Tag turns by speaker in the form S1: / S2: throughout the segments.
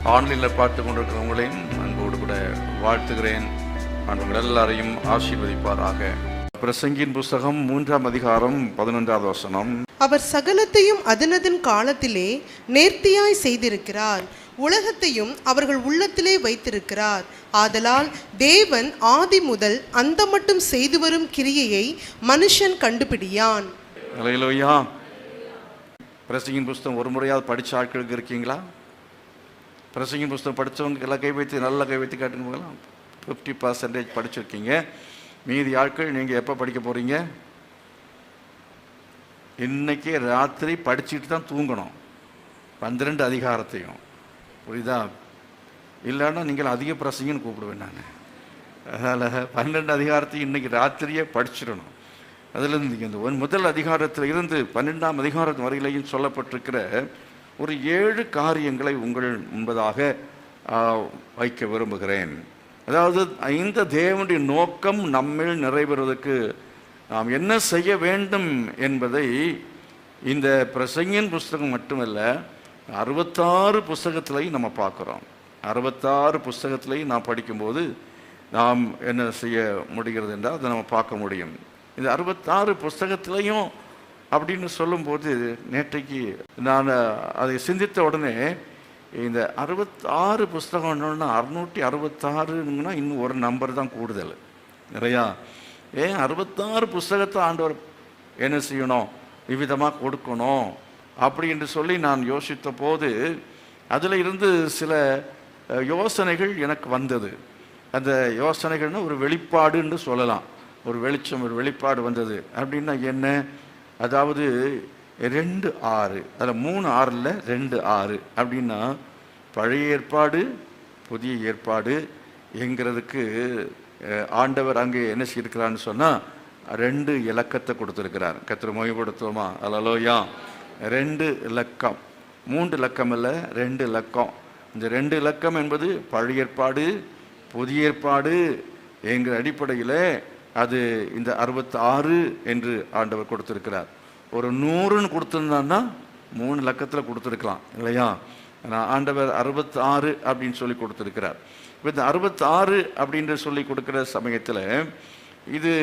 S1: ஆன்லைனில் பார்த்து கொண்டிருக்கிறவங்களையும் அன்போடு கூட வாழ்த்துகிறேன். ஆண்டவர்கள் எல்லாரையும் ஆசீர்வதிப்பாராக. பிரசங்கியின் புஸ்தகம் 3ஆம் அதிகாரம் 11வது வசனம்.
S2: அவர் சகலத்தையும் அதனதன் காலத்திலே நேர்த்தியாய் செய்திருக்கிறார், உலகத்தையும் அவர்கள் உள்ளத்திலே வைத்திருக்கிறார். ஆதலால் தேவன் ஆதி முதல் அந்த மட்டும் செய்து வரும் கிரியையை மனுஷன் கண்டுபிடியான்.
S1: அல்லேலூயா. பிரசங்கியின் புஸ்தகம் ஒரு முறையாவது படித்த ஆட்களுக்கு இருக்கீங்களா? பிரசங்கியின் புஸ்தகம் படித்தவங்க எல்லாம் கை வைத்து நல்லா கை வைத்து காட்டுங்க. 50% படிச்சிருக்கீங்க. மீதி ஆட்கள் நீங்கள் எப்போ படிக்க போகிறீங்க? இன்றைக்கே ராத்திரி படிச்சுட்டு தான் தூங்கணும் 12 அதிகாரத்தையும். புரியுதா? இல்லைன்னா நீங்கள் அதிக பிரசங்கன்னு கூப்பிடுவேன் நான். அதனால் 12 அதிகாரத்தையும் இன்றைக்கி ராத்திரியே படிச்சிடணும். அதிலிருந்து இந்த முதல் அதிகாரத்தில் இருந்து 12ஆம் அதிகாரம் வரையிலையும் சொல்லப்பட்டிருக்கிற ஒரு 7 காரியங்களை உங்கள் முன்பதாக வைக்க விரும்புகிறேன். அதாவது இந்த தேவனுடைய நோக்கம் நம்மில் நிறைவேறுவதற்கு நாம் என்ன செய்ய வேண்டும் என்பதை இந்த பிரசங்கியின் புஸ்தகம் மட்டுமல்ல, 66 புஸ்தகத்திலையும் நம்ம பார்க்குறோம். 66 புஸ்தகத்திலையும் நாம் படிக்கும்போது நாம் என்ன செய்ய முடிகிறது என்றால் அதை நம்ம பார்க்க முடியும். இந்த 66 புஸ்தகத்திலையும் அப்படின்னு சொல்லும்போது, நேற்றைக்கு நான் அதை சிந்தித்த உடனே இந்த 66 புஸ்தகம்னா 666ன்னா இன்னும் ஒரு நம்பர் தான் கூடுதல் நிறையா. ஏன் 66 புஸ்தகத்தை ஆண்டவர் என்ன செய்யணும், இவ்விதமாக கொடுக்கணும் அப்படின்னு சொல்லி நான் யோசித்த போது அதில் இருந்து சில யோசனைகள் எனக்கு வந்தது. அந்த யோசனைகள்னால் ஒரு வெளிப்பாடுன்னு சொல்லலாம். ஒரு வெளிச்சம், ஒரு வெளிப்பாடு வந்தது. அப்படின்னா என்ன? அதாவது 2:6, அதில் 3:6 2:6 அப்படின்னா பழைய ஏற்பாடு புதிய ஏற்பாடு என்கிறதுக்கு ஆண்டவர் அங்கே என்ன செய்திருக்கிறான்னு சொன்னால் 2 இலக்கத்தை கொடுத்துருக்கிறார். கர்த்தரை மகிமைப்படுத்துவோமா? அல்லேலூயா. 2 இலக்கம், 3 இலக்கம் இல்லை, 2 இலக்கம். இந்த 2 இலக்கம் என்பது பழைய ஏற்பாடு புதிய ஏற்பாடு என்கிற அடிப்படையில் அது இந்த 66 என்று ஆண்டவர் கொடுத்துருக்கிறார். ஒரு 100ன்னு கொடுத்துருந்தான்னா 3 இலக்கத்தில் கொடுத்துருக்கலாம் இல்லையா? ஆனால் ஆண்டவர் 66 அப்படின்னு சொல்லி கொடுத்துருக்கிறார். இப்போ இந்த 66 அப்படின்னு சொல்லி கொடுக்குற சமயத்தில் இது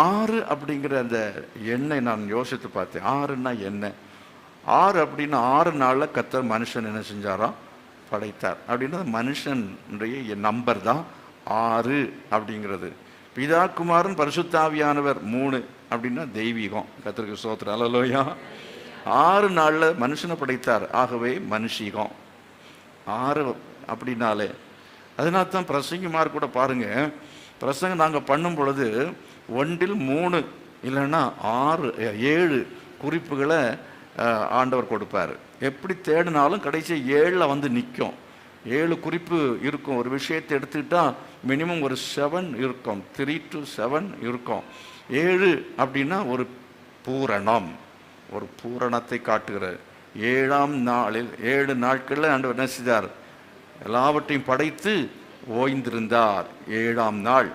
S1: 6 அப்படிங்கிற அந்த எண்ணை நான் யோசித்து பார்த்தேன். 6ன்னா என்ன? 6 அப்படின்னா 6 நாளில் கர்த்தர் மனுஷன் என்ன செஞ்சாராம்? படைத்தார். அப்படின்னா மனுஷனுடைய நம்பர் தான் 6 அப்படிங்கிறது. பிதா குமாரன் பரிசுத்தாவியானவர் 3 அப்படின்னா தெய்வீகம். கர்த்தருக்கு ஸ்தோத்திரம். அல்லேலூயா. 6 நாளில் மனுஷனை படைத்தார். ஆகவே மனுஷீகம் 6 அப்படின்னாலே. அதனால தான் பிரசங்கிமார் கூட பாருங்கள், பிரசங்கம் நாங்கள் பண்ணும் பொழுது 1 3 இல்லைன்னா 6 7 குறிப்புகளை ஆண்டவர் கொடுப்பார். எப்படி தேடினாலும் கடைசி 7ல் வந்து நிற்கும். 7 குறிப்பு இருக்கும். ஒரு விஷயத்தை எடுத்துக்கிட்டால் மினிமம் ஒரு 7 இருக்கும், 3 to 7 இருக்கும். 7 அப்படின்னா ஒரு பூரணம், ஒரு பூரணத்தை காட்டுகிற 7ஆம் நாளில் 7 நாட்களில் ஆண்டவர் என்ன செய்தார்? எல்லாவற்றையும் படைத்து ஓய்ந்திருந்தார் 7ஆம் நாள்.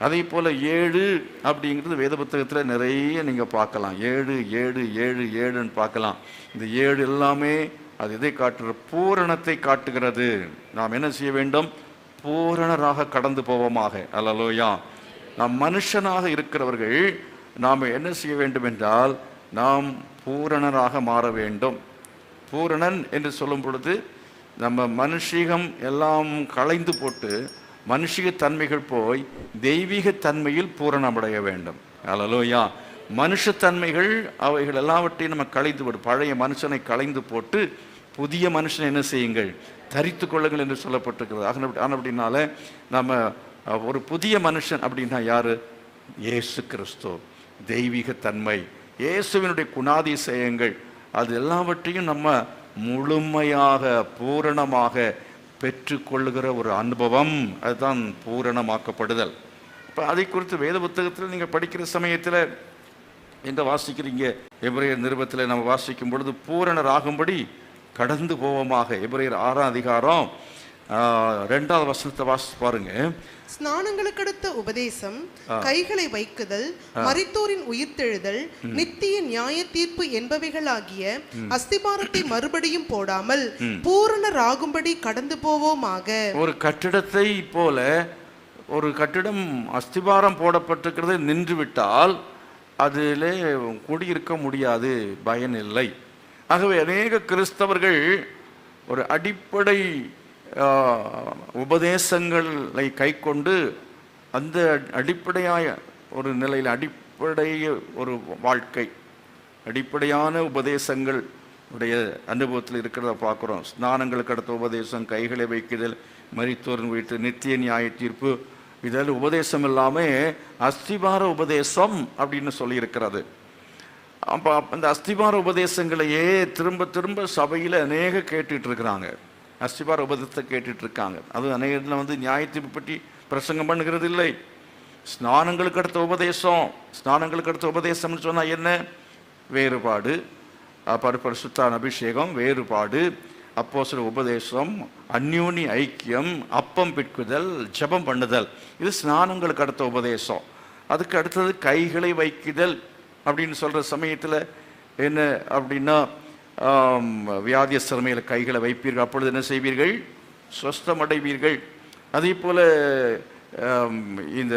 S1: அதே போல் 7 அப்படிங்கிறது வேத புத்தகத்தில் நிறைய நீங்கள் பார்க்கலாம். 7 7 7 7ன்னு பார்க்கலாம். இந்த 7 எல்லாமே அது எதை காட்டுகிற? பூரணத்தை காட்டுகிறது. நாம் என்ன செய்ய வேண்டும்? பூரணராக கடந்து போவோமாக. அல்லேலூயா. நாம் மனுஷனாக இருக்கிறவர்கள் நாம் என்ன செய்ய வேண்டும் என்றால் நாம் பூரணராக மாற வேண்டும். பூரணன் என்று சொல்லும் பொழுது நம்ம மனுஷீகம் எல்லாம் களைந்து போட்டு மனுஷிக தன்மைகள் போய் தெய்வீக தன்மையில் பூரணமடைய வேண்டும். அல்லேலூயா. மனுஷத்தன்மைகள் அவைகள் எல்லாவற்றையும் நம்ம களைந்து போட்டு பழைய மனுஷனை களைந்து போட்டு புதிய மனுஷனை என்ன செய்யுங்கள்? தரித்து கொள்ளுங்கள் என்று சொல்லப்பட்டிருக்கிறது. ஆனால் அப்படின்னால நம்ம ஒரு புதிய மனுஷன் அப்படின்னா யார்? இயேசு கிறிஸ்து. தெய்வீக தன்மை, இயேசுவினுடைய குணாதிசயங்கள், அது எல்லாவற்றையும் நம்ம முழுமையாக பூரணமாக பெற்றுக்கொள்ளுகிற ஒரு அனுபவம், அதுதான் பூரணமாக்கப்படுதல். இப்போ அதை குறித்து வேத புத்தகத்தில் நீங்கள் படிக்கிற சமயத்தில் எங்கே வாசிக்கிறீங்க? எபிரேயர் நிருபத்தில் நம்ம வாசிக்கும் பொழுது பூரணராகும்படி கடந்து போவோமாக. எபிரேயர் 6ஆம் அதிகாரம் 2வது வசனத்தை வாசித்து பாருங்க.
S2: ஸ்நானங்களுக்கு அடுத்த உபதேசம், கைகளை வைக்குதல், மரித்தோரின் உயிர்த்தெழுதல், நித்திய நியாய தீர்ப்பு என்பவைகளாகிய அஸ்திபாரத்தை மறுபடியும் போடாமல் பூரணராகும்படி கடந்து போவோமாக.
S1: ஒரு கட்டிடத்தை போல ஒரு கட்டிடம் அஸ்திபாரம் போடப்பட்டிருக்கிறது நின்று விட்டால் அதிலே குடியிருக்க முடியாது, பயன் இல்லை. ஆகவே அநேக கிறிஸ்தவர்கள் ஒரு அடிப்படை உபதேசங்களை கை கொண்டு அந்த அடிப்படையாய ஒரு நிலையில் அடிப்படை ஒரு வாழ்க்கை, அடிப்படையான உபதேசங்கள் உடைய அனுபவத்தில் இருக்கிறத பார்க்குறோம். ஸ்நானங்களுக்கு அடுத்த உபதேசம், கைகளை வைக்குதல், மரித்தோரின் வீட்டு நித்திய நியாய தீர்ப்பு, இதில் உபதேசம் இல்லாமல் அஸ்திபார உபதேசம் அப்படின்னு சொல்லியிருக்கிறது. அப்போ அந்த அஸ்திபார உபதேசங்களையே திரும்ப திரும்ப சபையில் அநேக கேட்டுட்டு இருக்கிறாங்க. அஸ்திபார உபதேசத்தை கேட்டுட்டு இருக்காங்க. அது அநேகத்தில் நியாயத்தீர்ப்பு பற்றி பிரசங்கம் பண்ணுகிறது இல்லை. ஸ்நானங்களுக்கு அடுத்த உபதேசம், ஸ்நானங்களுக்கு அடுத்த உபதேசம்னு சொன்னால் என்ன? வேறுபாடு, பரிசுத்தான அபிஷேகம், வேறுபாடு, அப்போஸ்தலர் உபதேசம், அந்யோனி ஐக்கியம், அப்பம் பிட்குதல், ஜெபம் பண்ணுதல், இது ஸ்நானங்களுக்கு அடுத்த உபதேசம். அதுக்கு அடுத்தது கைகளை வைக்குதல் அப்படின்னு சொல்கிற சமயத்தில் என்ன அப்படின்னா, வியாதியஸ்தர் மேல் கைகளை வைப்பீர்கள், அப்பொழுது என்ன செய்வீர்கள்? சொஸ்தமடைவீர்கள். அதே போல் இந்த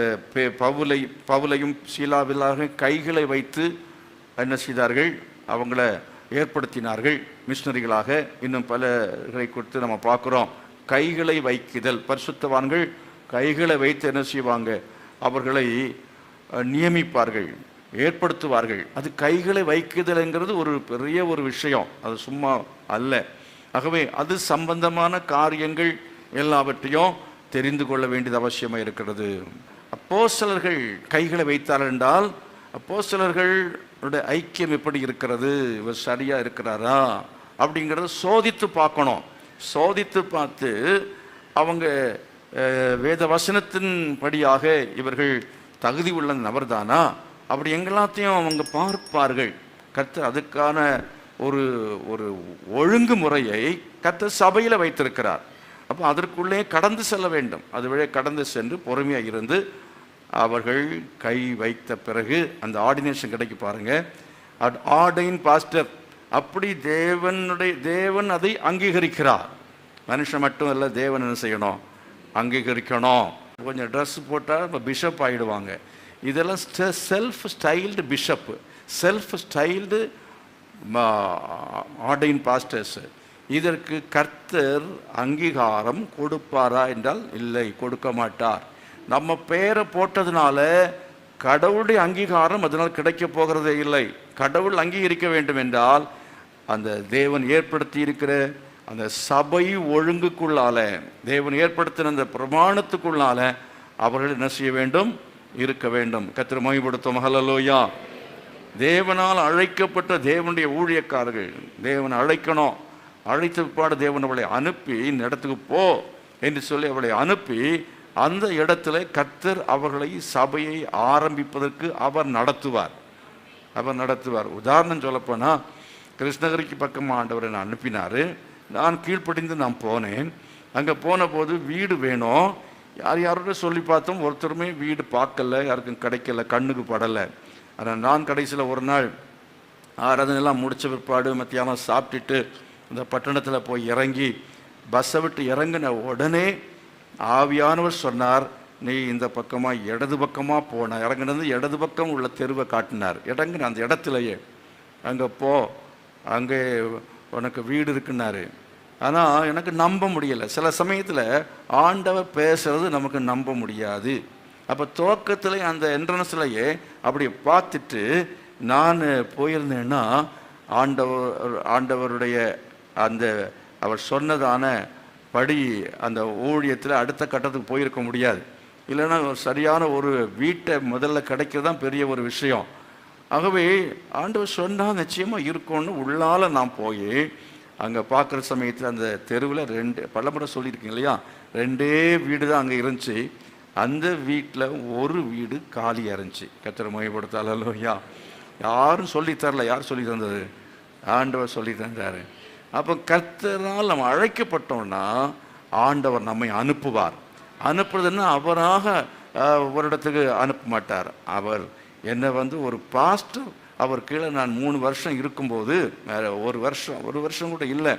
S1: பவுலையும் சீலாவிலாக கைகளை வைத்து என்ன செய்தார்கள்? அவங்கள ஏற்படுத்தினார்கள் மிஷனரிகளாக. இன்னும் பலரை கொடுத்து நம்ம பார்க்குறோம். கைகளை வைக்குதல், பரிசுத்தவான்கள் கைகளை வைத்து என்ன செய்வாங்க? அவர்களை நியமிப்பார்கள், ஏற்படுத்துவார்கள். அது கைகளை வைக்குதல்ங்கிறது ஒரு பெரிய ஒரு விஷயம், அது சும்மா அல்ல. ஆகவே அது சம்பந்தமான காரியங்கள் எல்லாவற்றையும் தெரிந்து கொள்ள வேண்டியது அவசியமாக இருக்கிறது. அப்போஸ்தலர்கள் கைகளை வைத்தார்கள் என்றால் அப்போஸ்தலர்களுடைய ஐக்கியம் எப்படி இருக்கிறது, இவர் சரியாக இருக்கிறாரா அப்படிங்கிறத சோதித்து பார்க்கணும். சோதித்து பார்த்து அவங்க வேத வசனத்தின் படியாக இவர்கள் தகுதி உள்ள நபர்தானா அப்படி எங்கெல்லாத்தையும் அவங்க பார்ப்பார்கள். கர்த்தர் அதுக்கான ஒரு ஒரு ஒழுங்குமுறையை கர்த்தர் சபையில் வைத்திருக்கிறார். அப்போ அதற்குள்ளே கடந்து செல்ல வேண்டும். அது வழியே கடந்து சென்று பொறுமையாக இருந்து அவர்கள் கை வைத்த பிறகு அந்த ஆர்டினேஷன் கிடைக்கு பாருங்க. ஆர்டைன் பாஸ்டர், அப்படி தேவன் அதை அங்கீகரிக்கிறார். மனுஷன் மட்டும் இல்லை, தேவன் என்ன செய்யணும்? அங்கீகரிக்கணும். கொஞ்சம் ட்ரெஸ் போட்டால் இப்போ பிஷப் ஆகிடுவாங்க. இதெல்லாம் self styled bishop, self styled ordained pastors. இதற்கு கர்த்தர் அங்கீகாரம் கொடுப்பாரா என்றால் இல்லை, கொடுக்க மாட்டார். நம்ம பேரை போட்டதுனால கடவுளுடைய அங்கீகாரம் அதனால் கிடைக்க போகிறதே இல்லை. கடவுள் அங்கீகரிக்க வேண்டும் என்றால் அந்த தேவன் ஏற்படுத்தி இருக்கிற அந்த சபை ஒழுங்குக்குள்ளால, தேவன் ஏற்படுத்தின அந்த பிரமாணத்துக்குள்ளால அவர்கள் என்ன செய்ய வேண்டும்? இருக்க வேண்டும். கர்த்தரை மகிமைப்படுத்தும். ஹல்லேலூயா. தேவனால் அழைக்கப்பட்ட தேவனுடைய ஊழியக்காரர்கள் தேவனை அழைக்கணும். அழைத்த பிற்பாடு தேவன் அவளை அனுப்பி இந்த இடத்துக்கு போ என்று சொல்லி அவளை அனுப்பி அந்த இடத்துல கர்த்தர் அவர்களை சபையை ஆரம்பிப்பதற்கு அவர் நடத்துவார். உதாரணம் சொல்லப்போனால் கிருஷ்ணகிரிக்கு பக்கமாக ஆண்டவர் என்னை அனுப்பினார். நான் கீழ்ப்படிந்து நான் போனேன். அங்கே போன போது வீடு வேணும். யாரோட சொல்லி பார்த்தோம், ஒருத்தருமே வீடு பார்க்கல, யாருக்கும் கிடைக்கல, கண்ணுக்கு படலை. ஆனால் நான் கடைசியில் ஒரு நாள் ஆராதனைலாம் முடித்த பிற்பாடு மத்தியானம் சாப்பிட்டுட்டு இந்த பட்டணத்தில் போய் இறங்கி பஸ்ஸை விட்டு இறங்கின உடனே ஆவியானவர் சொன்னார், நீ இந்த பக்கமாக இடது பக்கமாக போன. இறங்கினது இடது பக்கம் உள்ள தெருவை காட்டினார். இறங்கின அந்த இடத்துலையே அங்கே போ, அங்கே உனக்கு வீடு இருக்குன்னாரு. ஆனால் எனக்கு நம்ப முடியலை. சில சமயத்தில் ஆண்டவர் பேசுறது நமக்கு நம்ப முடியாது. அப்போ துவக்கத்தில் அந்த என்ட்ரன்ஸ்லையே அப்படி பார்த்துட்டு நான் போயிருந்தேன்னா ஆண்டவருடைய அந்த அவர் சொன்னதான படி அந்த ஊழியத்தில் அடுத்த கட்டத்துக்கு போயிருக்க முடியாது. இல்லைன்னா சரியான ஒரு வீட்டை முதல்ல கிடைக்கிறது தான் பெரிய ஒரு விஷயம். ஆகவே ஆண்டவர் சொன்னால் நிச்சயமாக இருக்கும்னு உள்ளால் நான் போய் அங்கே பார்க்குற சமயத்தில் அந்த தெருவில் 2 பலமுறை சொல்லியிருக்கீங்க இல்லையா, 2 வீடு தான் அங்கே இருந்துச்சு. அந்த வீட்டில் ஒரு வீடு காலியாக இருந்துச்சு. கர்த்தரை மகிமைப்படுத்தலாம். யாரும் சொல்லித்தரல. யார் சொல்லி தந்தது? ஆண்டவர் சொல்லி தந்தார். அப்போ கர்த்தரால் நம்ம அழைக்கப்பட்டோம்னா ஆண்டவர் நம்மை அனுப்புவார். அனுப்புறதுன்னா அவராக ஒரு இடத்துக்கு அனுப்ப மாட்டார். அவர் என்னை ஒரு பாஸ்டர், அவர் கீழே நான் 3 வருஷம் இருக்கும்போது, ஒரு வருஷம் கூட இல்லை,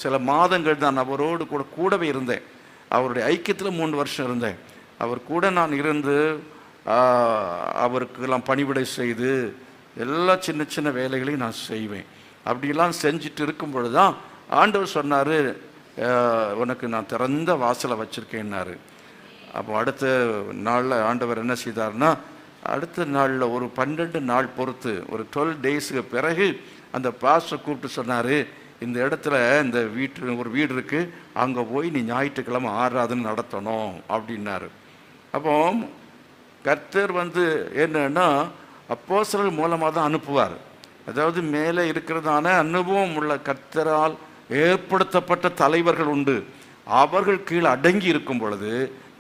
S1: சில மாதங்கள் தான் அவரோடு கூடவே இருந்தேன். அவருடைய ஐக்கியத்தில் 3 வருஷம் இருந்தேன். அவர் கூட நான் இருந்து அவருக்கெல்லாம் பணிவிடை செய்து எல்லா சின்ன சின்ன வேலைகளையும் நான் செய்வேன். அப்படிலாம் செஞ்சுட்டு இருக்கும் பொழுது தான் ஆண்டவர் சொன்னார், உனக்கு நான் திறந்த வாசலை வச்சுருக்கேன்னாரு. அப்போ அடுத்த நாளில் ஆண்டவர் என்ன செய்தார்னா, அடுத்த நாளில் ஒரு 12 நாள் பொறுத்து, ஒரு 12 டேஸுக்கு பிறகு அந்த பாஸ்டர் கூப்பிட்டு சொன்னார், இந்த இடத்துல இந்த ஒரு வீடு இருக்குது, அங்கே போய் நீ ஞாயிற்றுக்கிழமை ஆராதனை நடத்தணும் அப்படின்னாரு. அப்போ கர்த்தர் என்னன்னா அப்போஸ்தலர்கள் மூலமாக தான் அனுப்புவார். அதாவது மேலே இருக்கிறதான அனுபவம் உள்ள கர்த்தரால் ஏற்படுத்தப்பட்ட தலைவர்கள் உண்டு. அவர்கள் கீழே அடங்கி இருக்கும் பொழுது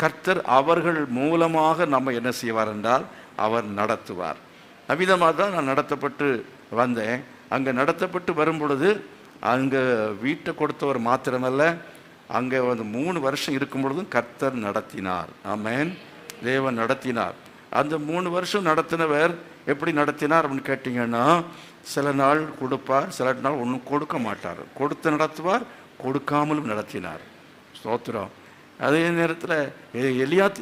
S1: கர்த்தர் அவர்கள் மூலமாக நம்ம என்ன செய்வார் என்றால் அவர் நடத்துவார். அவ்விதமாக தான் நான் நடத்தப்பட்டு வந்தேன். அங்கே நடத்தப்பட்டு வரும் பொழுது அங்கே வீட்டை கொடுத்தவர் மாத்திரமல்ல, அங்கே 3 வருஷம் இருக்கும் பொழுதும் கர்த்தர் நடத்தினார். ஆமென். தேவன் நடத்தினார். அந்த 3 வருஷம் நடத்தினவர் எப்படி நடத்தினார் அப்படின்னு கேட்டிங்கன்னா, சில நாள் கொடுப்பார், சில நாள் ஒன்றும் கொடுக்க மாட்டார். கொடுத்து நடத்துவார், கொடுக்காமலும் நடத்தினார். ஸ்தோத்திரம். அதே நேரத்தில்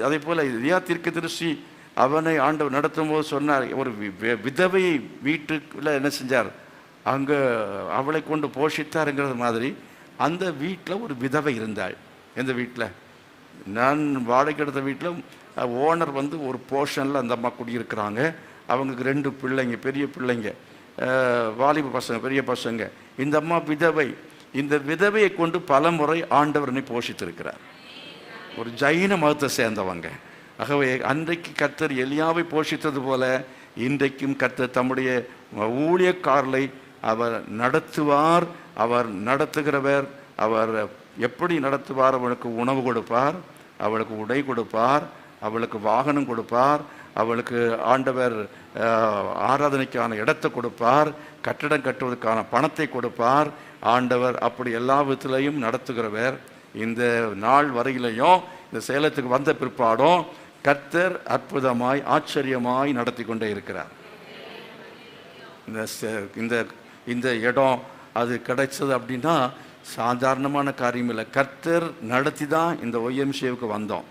S1: அதே போல் எலியா தீர்க்கதரிசி அவனை ஆண்டவர் நடத்தும் போது சொன்னார், ஒரு விதவை வீட்டுக்குள்ள என்ன செஞ்சார், அங்கே அவளை கொண்டு போஷித்தாருங்கிறது மாதிரி அந்த வீட்டில் ஒரு விதவை இருந்தாள். எந்த வீட்டில்? நான் வாடகை எடுத்த வீட்டில் ஓனர் ஒரு போர்ஷனில் அந்த அம்மா குடியிருக்கிறாங்க. அவங்களுக்கு 2 பிள்ளைங்க, பெரிய பிள்ளைங்க, வாலிப பசங்க, பெரிய பசங்க. இந்த அம்மா விதவை. இந்த விதவையை கொண்டு பல முறை ஆண்டவரனை போஷித்திருக்கிறார். ஒரு ஜைன மதத்தை சேர்ந்தவங்க. ஆகவே அன்றைக்கு கர்த்தர் எலியாவை போஷித்தது போல இன்றைக்கும் கர்த்தர் தம்முடைய ஊழியக்காரரை அவர் நடத்துவார். அவர் நடத்துகிறவர். அவர் எப்படி நடத்துவார்? அவளுக்கு உணவு கொடுப்பார், அவளுக்கு உடை கொடுப்பார், அவளுக்கு வாகனம் கொடுப்பார், அவளுக்கு ஆண்டவர் ஆராதனைக்கான இடத்தை கொடுப்பார், கட்டடம் கட்டுவதற்கான பணத்தை கொடுப்பார். ஆண்டவர் அப்படி எல்லா விதத்திலையும் நடத்துகிறவர். இந்த நாள் வரையிலையும், இந்த சேலத்துக்கு வந்த பிற்பாடும் கர்த்தர் அற்புதமாய் ஆச்சரியமாய் நடத்தி கொண்டே இருக்கிறார். இந்த இடம் அது கிடைச்சது அப்படின்னா சாதாரணமான காரியம் இல்லை. கர்த்தர் நடத்தி தான் இந்த ஒய்எம்சிஏவுக்கு வந்தோம்.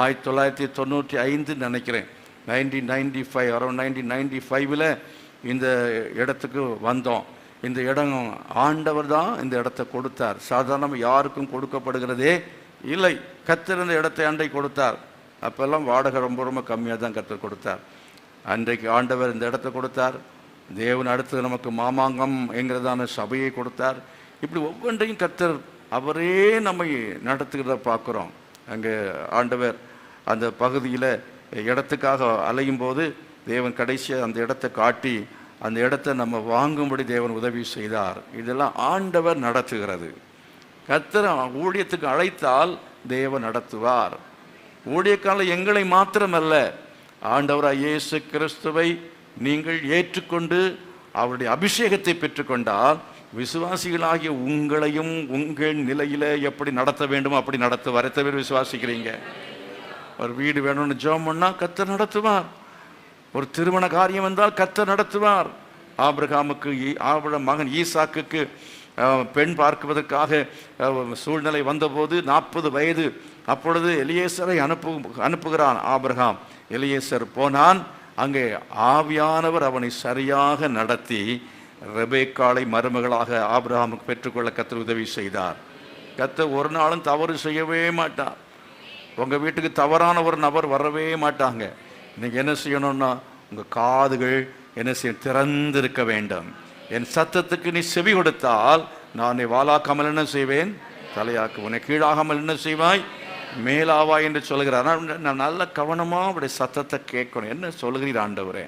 S1: 1995 நினைக்கிறேன், 1995, அரௌண்ட் 1995 இந்த இடத்துக்கு வந்தோம். இந்த இடம் ஆண்டவர் தான் இந்த இடத்தை கொடுத்தார். சாதாரணமாக யாருக்கும் கொடுக்கப்படுகிறதே இல்லை. கர்த்தர் இந்த இடத்தை அன்றை கொடுத்தார். அப்போல்லாம் வாடகை ரொம்ப ரொம்ப கம்மியாக தான் கர்த்தர் கொடுத்தார். அன்றைக்கு ஆண்டவர் இந்த இடத்தை கொடுத்தார். தேவன் அடுத்து நமக்கு மாமாங்கம் என்கிறதான சபையை கொடுத்தார். இப்படி ஒவ்வொன்றையும் கர்த்தர் அவரே நம்மை நடத்துகிறத பார்க்குறோம். அங்கே ஆண்டவர் அந்த பகுதியில் இடத்துக்காக அலையும் போது தேவன் கடைசியாக அந்த இடத்தை காட்டி அந்த இடத்தை நம்ம வாங்கும்படி தேவன் உதவி செய்தார். இதெல்லாம் ஆண்டவர் நடத்துகிறது. கர்த்தர் ஊழியத்துக்கு அழைத்தால் தேவன் நடத்துவார். ஊழியக்கால எங்களை மாத்திரமல்ல, ஆண்டவராய் இயேசு கிறிஸ்துவை நீங்கள் ஏற்றுக்கொண்டு அவருடைய அபிஷேகத்தை பெற்றுக்கொண்டால் விசுவாசிகளாகிய உங்களையும் உங்கள் நிலையில எப்படி நடத்த வேண்டுமோ அப்படி நடத்துவார். எத்தனை பேர் விசுவாசிக்கிறீங்க? ஒரு வீடு வேணும்னு ஜெபம் பண்ணா கர்த்தர் நடத்துவார். ஒரு திருமண காரியம் வந்தால் கர்த்தர் நடத்துவார். ஆபிரகாமுக்கு மகன் ஈசாக்குக்கு பெண் பார்க்குவதற்காக சூழ்நிலை வந்தபோது 40 வயது. அப்பொழுது எலியேசரை அனுப்புகிறான் ஆபிரகாம். எலியேசர் போனான். அங்கே ஆவியானவர் அவனை சரியாக நடத்தி ரெபேக்காளை மருமகளாக ஆபிரகாமுக்கு பெற்றுக்கொள்ள கர்த்தர் உதவி செய்தார். கர்த்தர் ஒரு நாளும் தவறு செய்யவே மாட்டார். உங்கள் வீட்டுக்கு தவறான ஒரு நபர் வரவே மாட்டாங்க. நீங்கள் என்ன செய்யணும்னா, உங்கள் காதுகள் என்ன செய்ய திறந்திருக்க வேண்டும். என் சத்தத்துக்கு நீ செவி கொடுத்தால் நான் வாலாக்காமல் என்ன செய்வேன், தலையாக்கு. உன்னை கீழாகாமல் என்ன செய்வாய், மேலாவாய் என்று சொல்கிறார். நான் நல்ல கவனமாக அவருடைய சத்தத்தை கேட்கணும். என்ன சொல்கிறீர் ஆண்டவரே?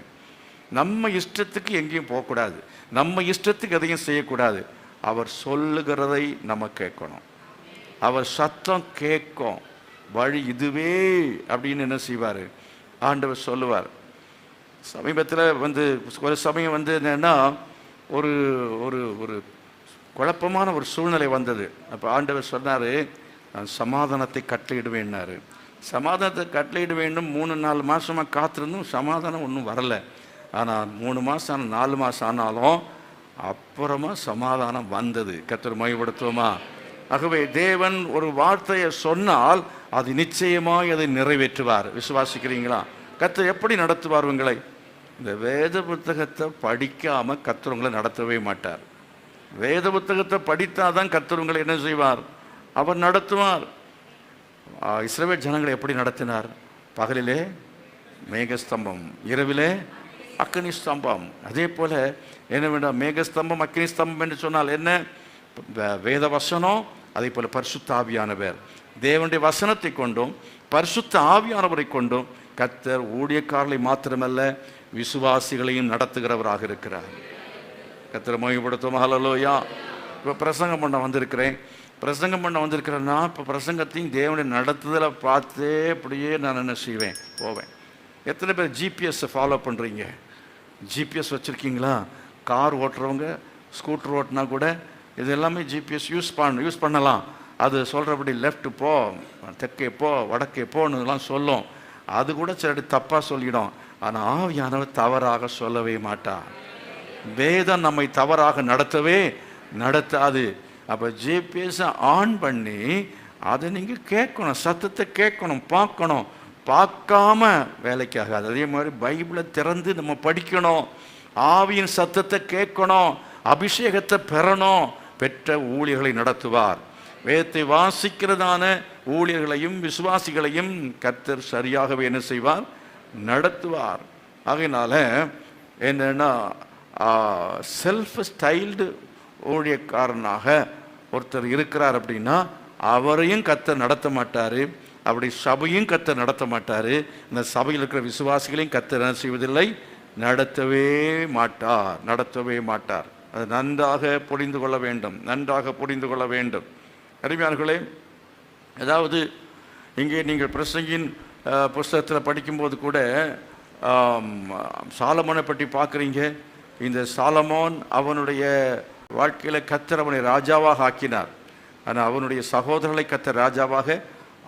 S1: நம்ம இஷ்டத்துக்கு எங்கேயும் போகக்கூடாது, நம்ம இஷ்டத்துக்கு எதையும் செய்யக்கூடாது. அவர் சொல்லுகிறதை நம்ம கேட்கணும். அவர் சத்தம் கேட்கும் வழி இதுவே அப்படின்னு என்ன செய்வார், ஆண்டவர் சொல்லுவார். சமீபத்தில் ஒரு சமயம் என்னன்னா ஒரு ஒரு ஒரு குழப்பமான ஒரு சூழ்நிலை வந்தது. அப்போ ஆண்டவர் சொன்னார், நான் சமாதானத்தை கட்டளையிடுவேன்னாரு. சமாதானத்தை கட்டளையிட வேண்டும் 3-4 மாதமாக காத்திருந்தும் சமாதானம் ஒன்றும் வரலை. ஆனால் 3 மாதம் ஆனால் 4 மாதம் ஆனாலும் அப்புறமா சமாதானம் வந்தது. கர்த்தர் மகிமைப்படுத்துவோமா? ஆகவே தேவன் ஒரு வார்த்தையை சொன்னால் அது நிச்சயமாக அதை நிறைவேற்றுவார். விசுவாசிக்கிறீங்களா? கர்த்தர் எப்படி நடத்துவார் உங்களை? இந்த வேத புத்தகத்தை படிக்காமல் கர்த்தர் உங்களை நடத்தவே மாட்டார். வேத புத்தகத்தை படித்தாதான் கர்த்தர் உங்களை என்ன செய்வார்? அவர் நடத்துவார். இஸ்ரவேல் ஜனங்களை எப்படி நடத்தினார்? பகலிலே மேகஸ்தம்பம், இரவிலே அக்கினி ஸ்தம்பம். அதே போல என்ன வேண்டாம், மேகஸ்தம்பம் அக்கினி ஸ்தம்பம் என்று சொன்னால் என்ன? வேத வசனம், அதே போல பரிசுத்த ஆவியானவர். தேவனுடைய வசனத்தை கொண்டும் பரிசுத்த ஆவியானவரை கொண்டும் கர்த்தர் ஊழியக்காரர்களை மாத்திரமல்ல விசுவாசிகளையும் நடத்துகிறவராக இருக்கிறார். கர்த்தர் மகிமைப்படுத்தும். ஹல்லேலூயா. இப்போ பிரசங்கம் பண்ண வந்திருக்கிறேன்னா இப்போ பிரசங்கத்தையும் தேவனுடைய நடத்துதலை பார்த்தே அப்படியே நான் என்ன செய்வேன், போவேன். எத்தனை பேர் ஜிபிஎஸ்ஸை ஃபாலோ பண்ணுறீங்க? ஜிபிஎஸ் வச்சுருக்கீங்களா? கார் ஓட்டுறவங்க, ஸ்கூட்டர் ஓட்டினா கூட இது எல்லாமே ஜிபிஎஸ் யூஸ் பண்ணலாம். அது சொல்கிறபடி லெஃப்ட் போ, தெற்கே போ, வடக்கே போன்னுலாம் சொல்லும். அது கூட சரி தப்பாக சொல்லிடும். ஆனால் ஆவியானவர் தவறாக சொல்லவே மாட்டார். வேதம் நம்மை தவறாக நடத்தாது. அப்போ ஜிபிஎஸ்ஸை ஆன் பண்ணி அதை நீங்கள் கேட்கணும், சத்தத்தை கேட்கணும், பார்க்காம வேலைக்கு ஆகாது. அதே மாதிரி பைபிளை திறந்து நம்ம படிக்கணும், ஆவியின் சத்தத்தை கேட்கணும், அபிஷேகத்தை பெறணும். பெற்ற ஊழியர்களை நடத்துவார். வேதத்தை வாசிக்கிறதான ஊழியர்களையும் விசுவாசிகளையும் கர்த்தர் சரியாகவே என்ன செய்வார்? நடத்துவார். ஆகையினால என்னன்னா செல்ஃப் ஸ்டைல்டு ஊழியக்காரனாக ஒருத்தர் இருக்கிறார் அப்படின்னா அவரையும் கர்த்தர் நடத்த மாட்டார். அப்படி சபையும் கர்த்தர் நடத்த மாட்டார். இந்த சபையில் இருக்கிற விசுவாசிகளையும் கர்த்தர் என்ன செய்வதில்லை? நடத்தவே மாட்டார். அது நன்றாக புரிந்து கொள்ள வேண்டும். அருமையானவர்களே, அதாவது இங்கே நீங்கள் பிரசங்கின் புஸ்தகத்தில் படிக்கும்போது கூட சாலமோனை பற்றி பார்க்குறீங்க. இந்த சாலமோன் அவனுடைய வாழ்க்கையில் கர்த்தர் அவனை ராஜாவாக ஆக்கினார். ஆனால் அவனுடைய சகோதரர்களை கர்த்தர் ராஜாவாக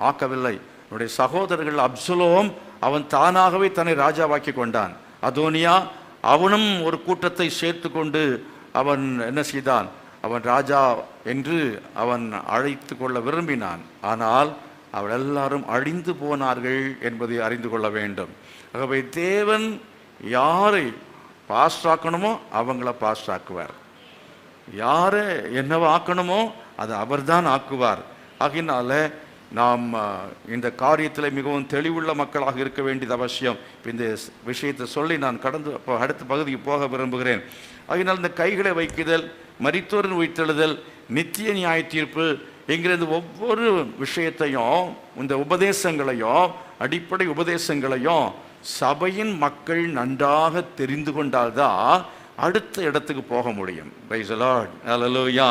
S1: ஆக்கவில்லை. அவனுடைய சகோதரர்கள் அப்சலோம் அவன் தானாகவே தன்னை ராஜாவாக்கி கொண்டான். அதோனியா அவனும் ஒரு கூட்டத்தை சேர்த்து கொண்டு அவன் என்ன செய்தான்? அவன் ராஜா என்று அவன் அழைத்து கொள்ள விரும்பினான். ஆனால் அவள் எல்லாரும் அழிந்து போனார்கள் என்பதை அறிந்து கொள்ள வேண்டும். ஆகவே தேவன் யாரை பாஸ்டாக்கணுமோ அவங்கள பாஸ்டாக்குவார், யாரை என்னவா ஆக்கணுமோ அதை அவர்தான் ஆக்குவார். ஆகினால நாம் இந்த காரியத்தில் மிகவும் தெளிவுள்ள மக்களாக இருக்க வேண்டியது அவசியம். இந்த விஷயத்தை சொல்லி நான் அடுத்த பகுதிக்கு போக விரும்புகிறேன். ஆகினால் இந்த கைகளை வைக்குதல், மரித்தோரின் உயிர்த்தெழுதல், நித்திய நியாய தீர்ப்பு என்கிறது ஒவ்வொரு விஷயத்தையும், இந்த உபதேசங்களையும், அடிப்படை உபதேசங்களையும் சபையின் மக்கள் நன்றாக தெரிந்து கொண்டால்தான் அடுத்த இடத்துக்கு போக முடியும். Price the Lord. ஹல்லேலூயா.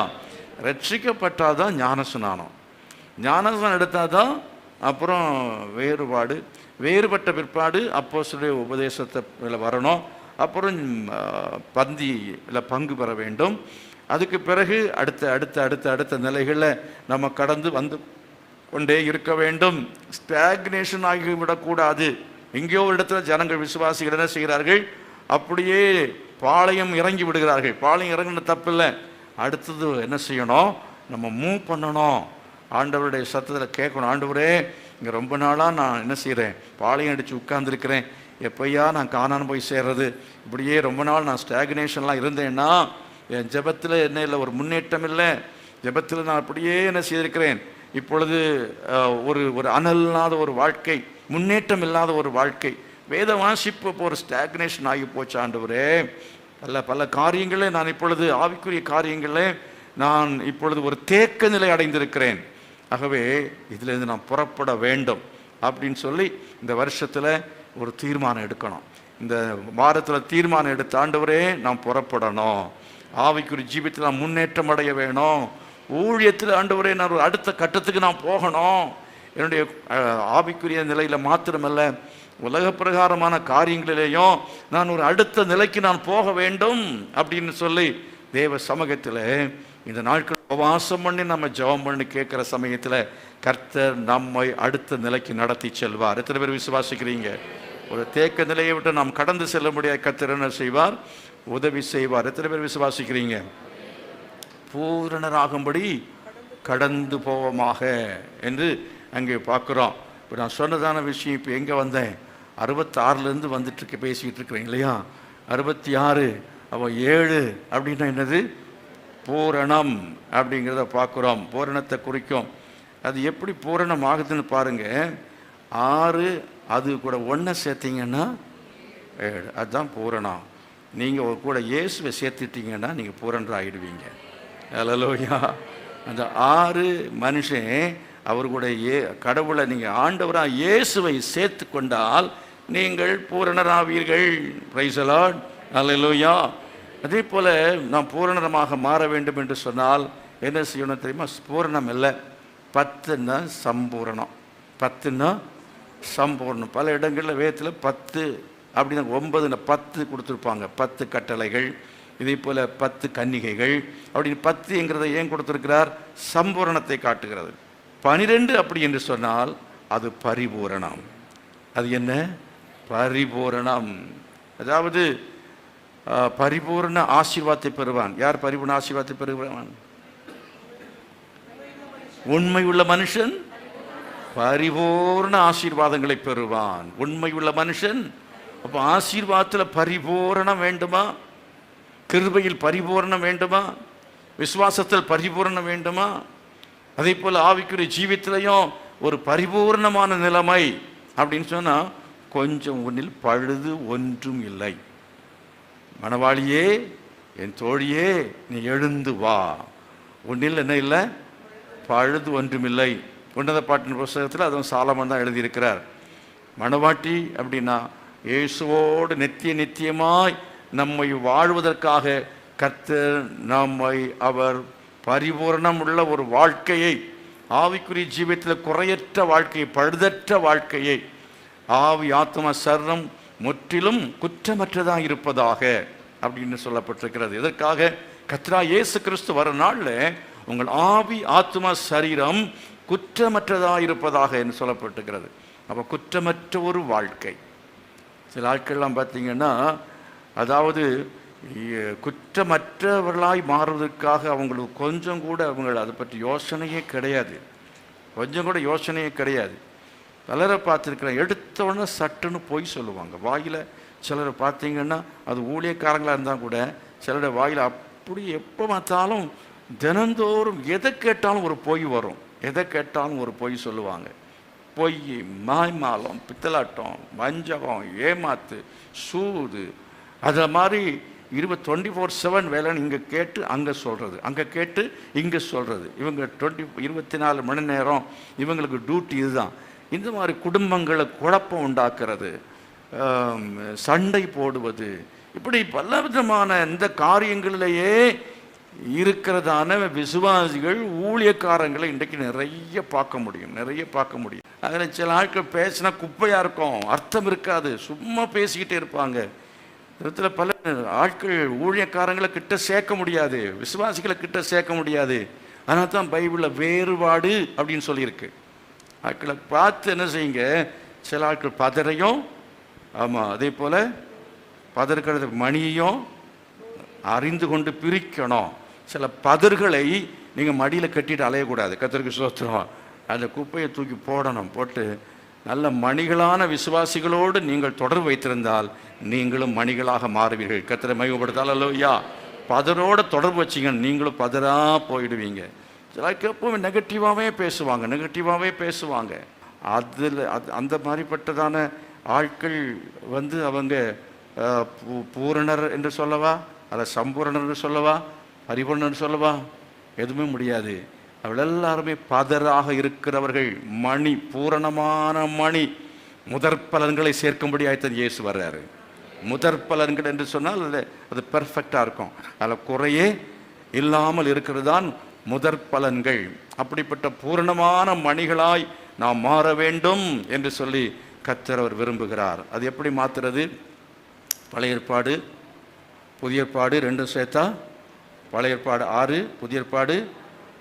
S1: ரட்சிக்கப்பட்டாதான் ஞானஸ்நானம் எடுத்தால் தான் அப்புறம் வேறுபட்ட பிற்பாடு அப்போஸ்தலருடைய உபதேசத்தை வரணும். அப்புறம் பந்தியில் பங்கு பெற வேண்டும். அதுக்கு பிறகு அடுத்த நிலைகளில் நம்ம கடந்து வந்து கொண்டே இருக்க வேண்டும். ஸ்டாக்னேஷன் ஆகிவிடக்கூடாது. எங்கேயோ ஒரு இடத்துல ஜனங்கள் விசுவாசிகள் என்ன செய்கிறார்கள்? அப்படியே பாளையம் இறங்கி விடுகிறார்கள். பாளையம் இறங்கின தப்பில்லை. அடுத்தது என்ன செய்யணும்? நம்ம மூவ் பண்ணணும். ஆண்டவருடைய சத்தத்தில் கேட்கணும். ஆண்டவரே, இங்கே ரொம்ப நாளாக நான் என்ன செய்கிறேன்? பாளையம் அடித்து உட்கார்ந்துருக்கிறேன். எப்பையா நான் காணான்னு போய் சேர்றது? இப்படியே ரொம்ப நாள் நான் ஸ்டாக்னேஷன்லாம் இருந்தேன்னா என் ஜெபத்தில் என்ன இல்லை, ஒரு முன்னேற்றம் இல்லை. ஜெபத்தில் நான் அப்படியே என்ன செய்திருக்கிறேன்? இப்பொழுது ஒரு அனல் இல்லாத ஒரு வாழ்க்கை, முன்னேற்றம் இல்லாத ஒரு வாழ்க்கை. வேத வாசிப்பு இப்போ ஒரு ஸ்டாக்னேஷன் ஆகி போச்சு. ஆண்டவரே, பல காரியங்களே நான் இப்பொழுது ஆவிக்குரிய காரியங்களே நான் இப்பொழுது ஒரு தேக்க நிலை அடைந்திருக்கிறேன். ஆகவே இதிலிருந்து நான் புறப்பட வேண்டும் அப்படின்னு சொல்லி இந்த வருஷத்தில் ஒரு தீர்மானம் எடுக்கணும். இந்த வாரத்தில் தீர்மானம் எடுத்த ஆண்டவரே நான் புறப்படணும், ஆவிக்குரிய ஜீவியத்தில் நான் முன்னேற்றம் அடைய வேணும், ஊழியத்தில் ஆண்டவரே நான் ஒரு அடுத்த கட்டத்துக்கு நான் போகணும். என்னுடைய ஆவிக்குரிய நிலையில் மாத்திரமல்ல, உலக பிரகாரமான காரியங்களிலேயும் நான் ஒரு அடுத்த நிலைக்கு நான் போக வேண்டும் அப்படின்னு சொல்லி தேவ சமூகத்தில் இந்த நாட்கள் உபவாசம் பண்ணி நம்ம ஜெபம் பண்ணி கேட்குற சமயத்தில் கர்த்தர் நம்மை அடுத்த நிலைக்கு நடத்தி செல்வார். எத்தனை பேர் விசுவாசிக்கிறீங்க? ஒரு தேக்க நிலையை விட்டு நாம் கடந்து செல்ல முடியாத கர்த்தர் என்ன செய்வார்? உதவி செய்வார். எத்தனை பேர் விசுவாசிக்கிறீங்க? பூரணராகும்படி கடந்து போவோமாக என்று அங்கே பார்க்குறோம். இப்போ நான் சொன்னதான விஷயம் இப்போ எங்கே வந்தேன்? 66லேருந்து வந்துட்டு பேசிக்கிட்டு இருக்கிறேன் இல்லையா? 66 அப்போ 7 அப்படின்னா என்னது? பூரணம் அப்படிங்கிறத பார்க்குறோம். பூரணத்தை குறிக்கும். அது எப்படி பூரணம் ஆகுதுன்னு பாருங்கள். 6 அது கூட 1 சேர்த்திங்கன்னா 7, அதுதான் பூரணம். நீங்கள் கூட இயேசுவை சேர்த்துட்டீங்கன்னா நீங்கள் பூரணர் ஆகிடுவீங்க. அல்லேலூயா. அந்த 6 மனுஷன் அவர் கூட கடவுளை நீங்கள் ஆண்டவராக இயேசுவை சேர்த்து கொண்டால் நீங்கள் பூரணராவீர்கள். Price the Lord. அல்லேலூயா. அதே போல் நாம் பூரணமாக மாற வேண்டும் என்று சொன்னால் என்ன செய்யணும் தெரியுமா? பூரணம் இல்லை, 10ன்னா சம்பூரணம். 10ன்னா சம்பூர்ணம். பல இடங்களில் வேதத்தில் 10 அப்படின்னா 9 10 கொடுத்துருப்பாங்க. 10 கட்டளைகள், இதே போல் 10 கன்னிகைகள் அப்படின்னு 10ங்கிறத ஏன் கொடுத்துருக்கிறார்? சம்பூரணத்தை காட்டுகிறது. 12 அப்படி என்று சொன்னால் அது பரிபூரணம். அது என்ன? பரிபூரணம். அதாவது பரிபூர்ண ஆசீர்வாதத்தை பெறுவான். யார் பரிபூர்ண ஆசீர்வாதத்தை பெறுவான்? உண்மை உள்ள மனுஷன் பரிபூர்ண ஆசீர்வாதங்களை பெறுவான். உண்மை உள்ள மனுஷன். அப்போ ஆசீர்வாதத்தில் பரிபூரணம் வேண்டுமா? கிருபையில் பரிபூரணம் வேண்டுமா? விசுவாசத்தில் பரிபூரணம் வேண்டுமா? அதே போல் ஆவிக்குரிய ஜீவித்திலையும் ஒரு பரிபூர்ணமான நிலைமை அப்படின்னு சொன்னால் கொஞ்சம் ஒன்றில் பழுது ஒன்றும் இல்லை. மணவாளியே, என் தோழியே, நீ எழுந்து வா, ஒன்றில் என்ன இல்லை? பழுது ஒன்றுமில்லை. உன்னத பாட்டின் புஸ்தகத்தில் அதுவும் சாலமன் தான் எழுதியிருக்கிறார். மணவாட்டி அப்படின்னா இயேசுவோடு நித்தியமாய் நம்மை வாழ்வதற்காக கர்த்தர் நம்மை அவர் பரிபூரணம் உள்ள ஒரு வாழ்க்கையை, ஆவிக்குரிய ஜீவியத்தில் குறையற்ற வாழ்க்கையை, பழுதற்ற வாழ்க்கையை, ஆவி ஆத்மா சரீரம் முற்றிலும் குற்றமற்றதாக இருப்பதாக அப்படின்னு சொல்லப்பட்டிருக்கிறது. இதற்காக கர்த்தராகிய இயேசு கிறிஸ்து வர நாளில் உங்கள் ஆவி ஆத்மா சரீரம் குற்றமற்றதாக இருப்பதாக என்று சொல்லப்பட்டிருக்கிறது. அப்போ குற்றமற்ற ஒரு வாழ்க்கை. சில ஆட்கள்லாம் பார்த்தீங்கன்னா, அதாவது குற்றமற்றவர்களாய் மாறுவதற்காக அவங்களுக்கு கொஞ்சம் கூட அதை பற்றி யோசனையே கிடையாது. கொஞ்சம் கூட யோசனையே கிடையாது. பலரை பார்த்துருக்கிறேன், எடுத்த உடனே சட்டுன்னு போய் சொல்லுவாங்க வாயில். சிலரை பார்த்தீங்கன்னா அது ஊழியக்காரங்களாக இருந்தால் கூட சிலருடைய வாயில் அப்படி எப்போ பார்த்தாலும் தினந்தோறும் எதை கேட்டாலும் ஒரு பொய் வரும். எதை கேட்டாலும் ஒரு பொய் சொல்லுவாங்க. பொய், மாய்மாலம், பித்தலாட்டம், வஞ்சகம், ஏமாத்து, சூது, அதை மாதிரி 24/7 வேலைன்னு இங்கே கேட்டு அங்கே சொல்கிறது, அங்கே கேட்டு இங்கே சொல்கிறது. இவங்க 24 மணி நேரம் இவங்களுக்கு டியூட்டி இதுதான். இந்த மாதிரி குடும்பங்களை குழப்பம் உண்டாக்குறது, சண்டை போடுவது, இப்படி பல விதமான இந்த காரியங்களிலேயே இருக்கிறதான விசுவாசிகள், ஊழியக்காரங்களை இன்றைக்கு நிறைய பார்க்க முடியும். அதில் சில ஆட்கள் பேசினா குப்பையாக இருக்கும், அர்த்தம் இருக்காது, சும்மா பேசிக்கிட்டே இருப்பாங்க. இதில் பல ஆட்கள் ஊழியக்காரங்களை கிட்ட சேர்க்க முடியாது, விசுவாசிகளை கிட்ட சேர்க்க முடியாது. அதனால தான் பைபிளில் வேறுபாடு அப்படின்னு சொல்லியிருக்கு. ஆட்களை பார்த்து என்ன செய்யுங்க, சில ஆட்கள் பதரையும், ஆமாம், அதே போல் பதறுக்கிறது மணியையும் அறிந்து கொண்டு பிரிக்கணும். சில பதர்களை நீங்கள் மடியில் கட்டிட்டு அலையக்கூடாது. கர்த்தருக்கு ஸ்தோத்திரம். அந்த குப்பையை தூக்கி போடணும். போட்டு நல்ல மணிகளான விசுவாசிகளோடு நீங்கள் தொடர்பு வைத்திருந்தால் நீங்களும் மணிகளாக மாறுவீர்கள். கர்த்தரை மகிமைப்படுத்தால் அல்லையா? பதரோட தொடர்பு வச்சிங்க, நீங்களும் பதராக போயிடுவீங்க. சிலருக்கு எப்பவுமே நெகட்டிவாகவே பேசுவாங்க. அதில் அந்த மாதிரிப்பட்டதான ஆட்கள் அவங்க பூரணர் என்று சொல்லவா, அதை சம்பூரணர் என்று சொல்லவா, பரிபூர்ணர் சொல்லவா? எதுவுமே முடியாது. அவள் எல்லாருமே பதராக இருக்கிறவர்கள். மணி, பூரணமான மணி, முதற் பலன்களை சேர்க்கும்படி ஆய்த்தன் இயேசு வர்றாரு. முதற் பலன்கள் என்று சொன்னால் அது பெர்ஃபெக்டாக இருக்கும், அதில் குறையே இல்லாமல் இருக்கிறது தான் முதற் பலன்கள். அப்படிப்பட்ட பூரணமான மணிகளாய் நாம் மாற வேண்டும் என்று சொல்லி கர்த்தர் அவர் விரும்புகிறார். அது எப்படி மாற்றுறது? பழைய ஏற்பாடு புதிய ஏற்பாடு ரெண்டும் சேர்த்தா பழைய ஏற்பாடு 6, புதிய ஏற்பாடு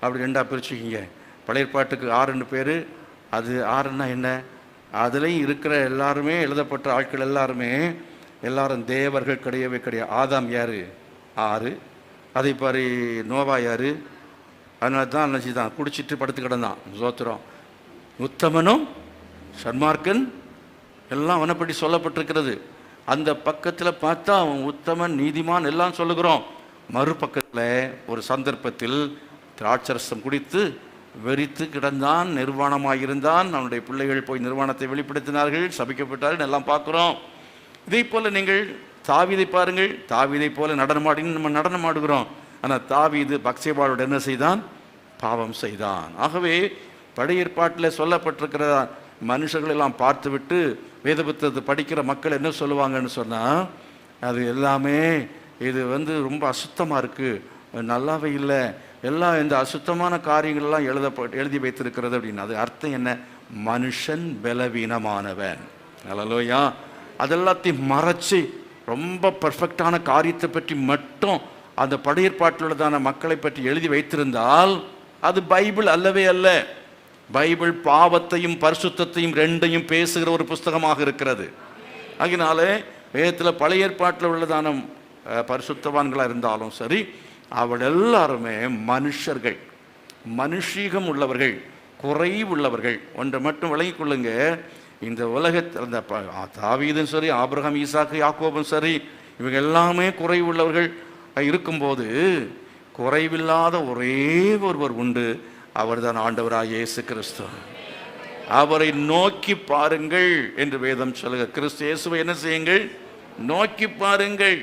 S1: அப்படி ரெண்டாக பிரிச்சுக்கிங்க. பழைய ஏற்பாட்டுக்கு 6 பேர். அது 6ன்னா என்ன? அதுலேயும் இருக்கிற எல்லாருமே, எழுதப்பட்ட ஆட்கள் எல்லாரும் தேவர்கள் கிடையவே கிடையாது. ஆதாம் யார்? 6. அதே பாரு நோவா யார்? அதனால தான் நினச்சி தான் குடிச்சிட்டு படுத்து கிடந்தான். சோத்திரம். உத்தமனும் சன்மார்க்கன் எல்லாம் அவனை பற்றி சொல்லப்பட்டிருக்கிறது. அந்த பக்கத்தில் பார்த்தா அவன் உத்தமன், நீதிமான் எல்லாம் சொல்லுகிறோம். மறுபக்கத்தில் ஒரு சந்தர்ப்பத்தில் திராட்சரசம் குடித்து வெறித்து கிடந்தான், நிர்வாணமாயிருந்தான். அவனுடைய பிள்ளைகள் போய் நிர்வாணத்தை வெளிப்படுத்தினார்கள், சபிக்கப்பட்டார்கள், எல்லாம் பார்க்குறோம். இதே போல் நீங்கள் தாவீதை பாருங்கள். தாவீதை போல நடனமாடின்னு நம்ம நடனமாடுகிறோம். ஆனால் தாவீது பத்சேபாளோட என்ன செய்தான்? பாவம் செய்தான். ஆகவே பழைய ஏற்பாட்டில் சொல்லப்பட்டிருக்கிற மனுஷர்கள் எல்லாம் பார்த்துவிட்டு வேத புத்தகத்தை படிக்கிற மக்கள் என்ன சொல்லுவாங்கன்னு சொன்னால், அது எல்லாமே இது ரொம்ப அசுத்தமாக இருக்குது, நல்லாவே இல்லை, எல்லாம் இந்த அசுத்தமான காரியங்கள்லாம் எழுதி வைத்திருக்கிறது அப்படின்னு. அது அர்த்தம் என்ன? மனுஷன் பலவீனமானவன். அல்லேலூயா. அதெல்லாத்தையும் மறைச்சி ரொம்ப பர்ஃபெக்டான காரியத்தை பற்றி மட்டும் அந்த பழைய ஏற்பாட்டில் உள்ளதான மக்களை பற்றி எழுதி வைத்திருந்தால் அது பைபிள் அல்லவே அல்ல. பைபிள் பாவத்தையும் பரிசுத்தத்தையும் ரெண்டையும் பேசுகிற ஒரு புஸ்தகமாக இருக்கிறது. அதனால வேதத்தில் பழைய ஏற்பாட்டில் உள்ளதான பரிசுத்தவான்களாக இருந்தாலும் சரி, அவள் எல்லாருமே மனுஷர்கள், மனுஷீகம் உள்ளவர்கள், குறைவுள்ளவர்கள். ஒன்றை மட்டும் விளங்கிக் கொள்ளுங்க, இந்த உலகத்தில் அந்த தாவீதும் சரி, ஆபிரகாம், ஈசாக்கு, யாக்கோபும் சரி, இவங்க எல்லாமே குறைவுள்ளவர்கள் இருக்கும்போது குறைவில்லாத ஒரே ஒருவர் உண்டு. அவர்தான் ஆண்டவராகிய இயேசு கிறிஸ்து. அவரை நோக்கி பாருங்கள் என்று வேதம் சொல்லுங்க. கிறிஸ்து இயேசுவை என்ன செய்யுங்கள்? நோக்கி பாருங்கள்.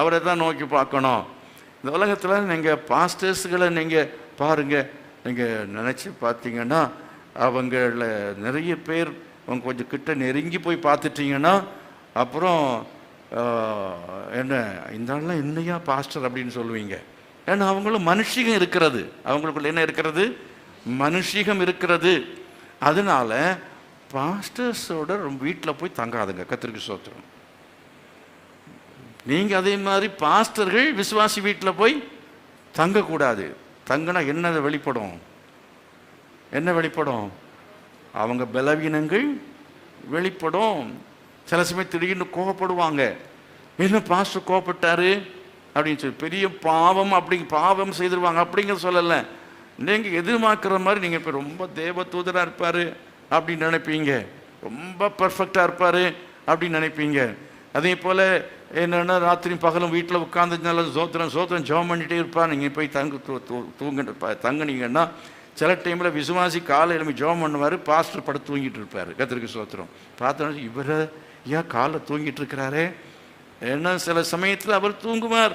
S1: அவரை தான் நோக்கி பார்க்கணும். இந்த உலகத்தில் நீங்கள் பாஸ்டர்ஸ்களை நீங்கள் பாருங்கள். நீங்கள் நினச்சி பார்த்தீங்கன்னா அவங்கள நிறைய பேர் அவங்க கொஞ்சம் கிட்ட நெருங்கி போய் பார்த்துட்டிங்கன்னா அப்புறம் என்ன இந்த ஆள்லாம் என்னையா பாஸ்டர் அப்படின்னு சொல்லுவீங்க. ஏன்னா அவங்களும் மனுஷிகம் இருக்கிறது, அவங்களுக்குள்ள என்ன இருக்கிறது? மனுஷிகம் இருக்கிறது. அதனால பாஸ்டர்ஸோட வீட்டில் போய் தங்காதுங்க. கர்த்தருக்கு ஸ்தோத்திரம். நீங்கள் அதே மாதிரி பாஸ்டர்கள் விசுவாசி வீட்டில் போய் தங்கக்கூடாது. தங்கினா என்ன வெளிப்படும்? என்ன வெளிப்படும்? அவங்க பலவீனங்கள் வெளிப்படும். சில சமயம் திடீர்னு கோபப்படுவாங்க. என்ன பாஸ்டர் கோபப்பட்டாரு அப்படின்னு சொல்லி பெரிய பாவம் பாவம் செய்திருவாங்க அப்படிங்கிற சொல்லலை. நீங்கள் எதிர்பார்க்குற மாதிரி நீங்கள் இப்போ ரொம்ப தேவ தூதராக இருப்பார் அப்படின்னு நினைப்பீங்க, ரொம்ப பர்ஃபெக்டாக இருப்பார் அப்படின்னு நினைப்பீங்க. அதே போல் என்னென்னா ராத்திரி பகலும் வீட்டில் உட்காந்துனால சோத்திரம் ஜெபம் பண்ணிகிட்டே இருப்பார். நீங்கள் போய் தங்குனீங்கன்னா சில டைமில் விசுவாசி காலை எழுப்பி ஜெபம் பண்ணுவார், பாஸ்டர் படுத்து தூங்கிட்டு இருப்பார். கர்த்தருக்கு ஸ்தோத்திரம். பார்த்தோன்னா இவரை ஏன் காலை தூங்கிட்டு இருக்கிறாரே, ஏன்னா சில சமயத்தில் அவர் தூங்குவார்.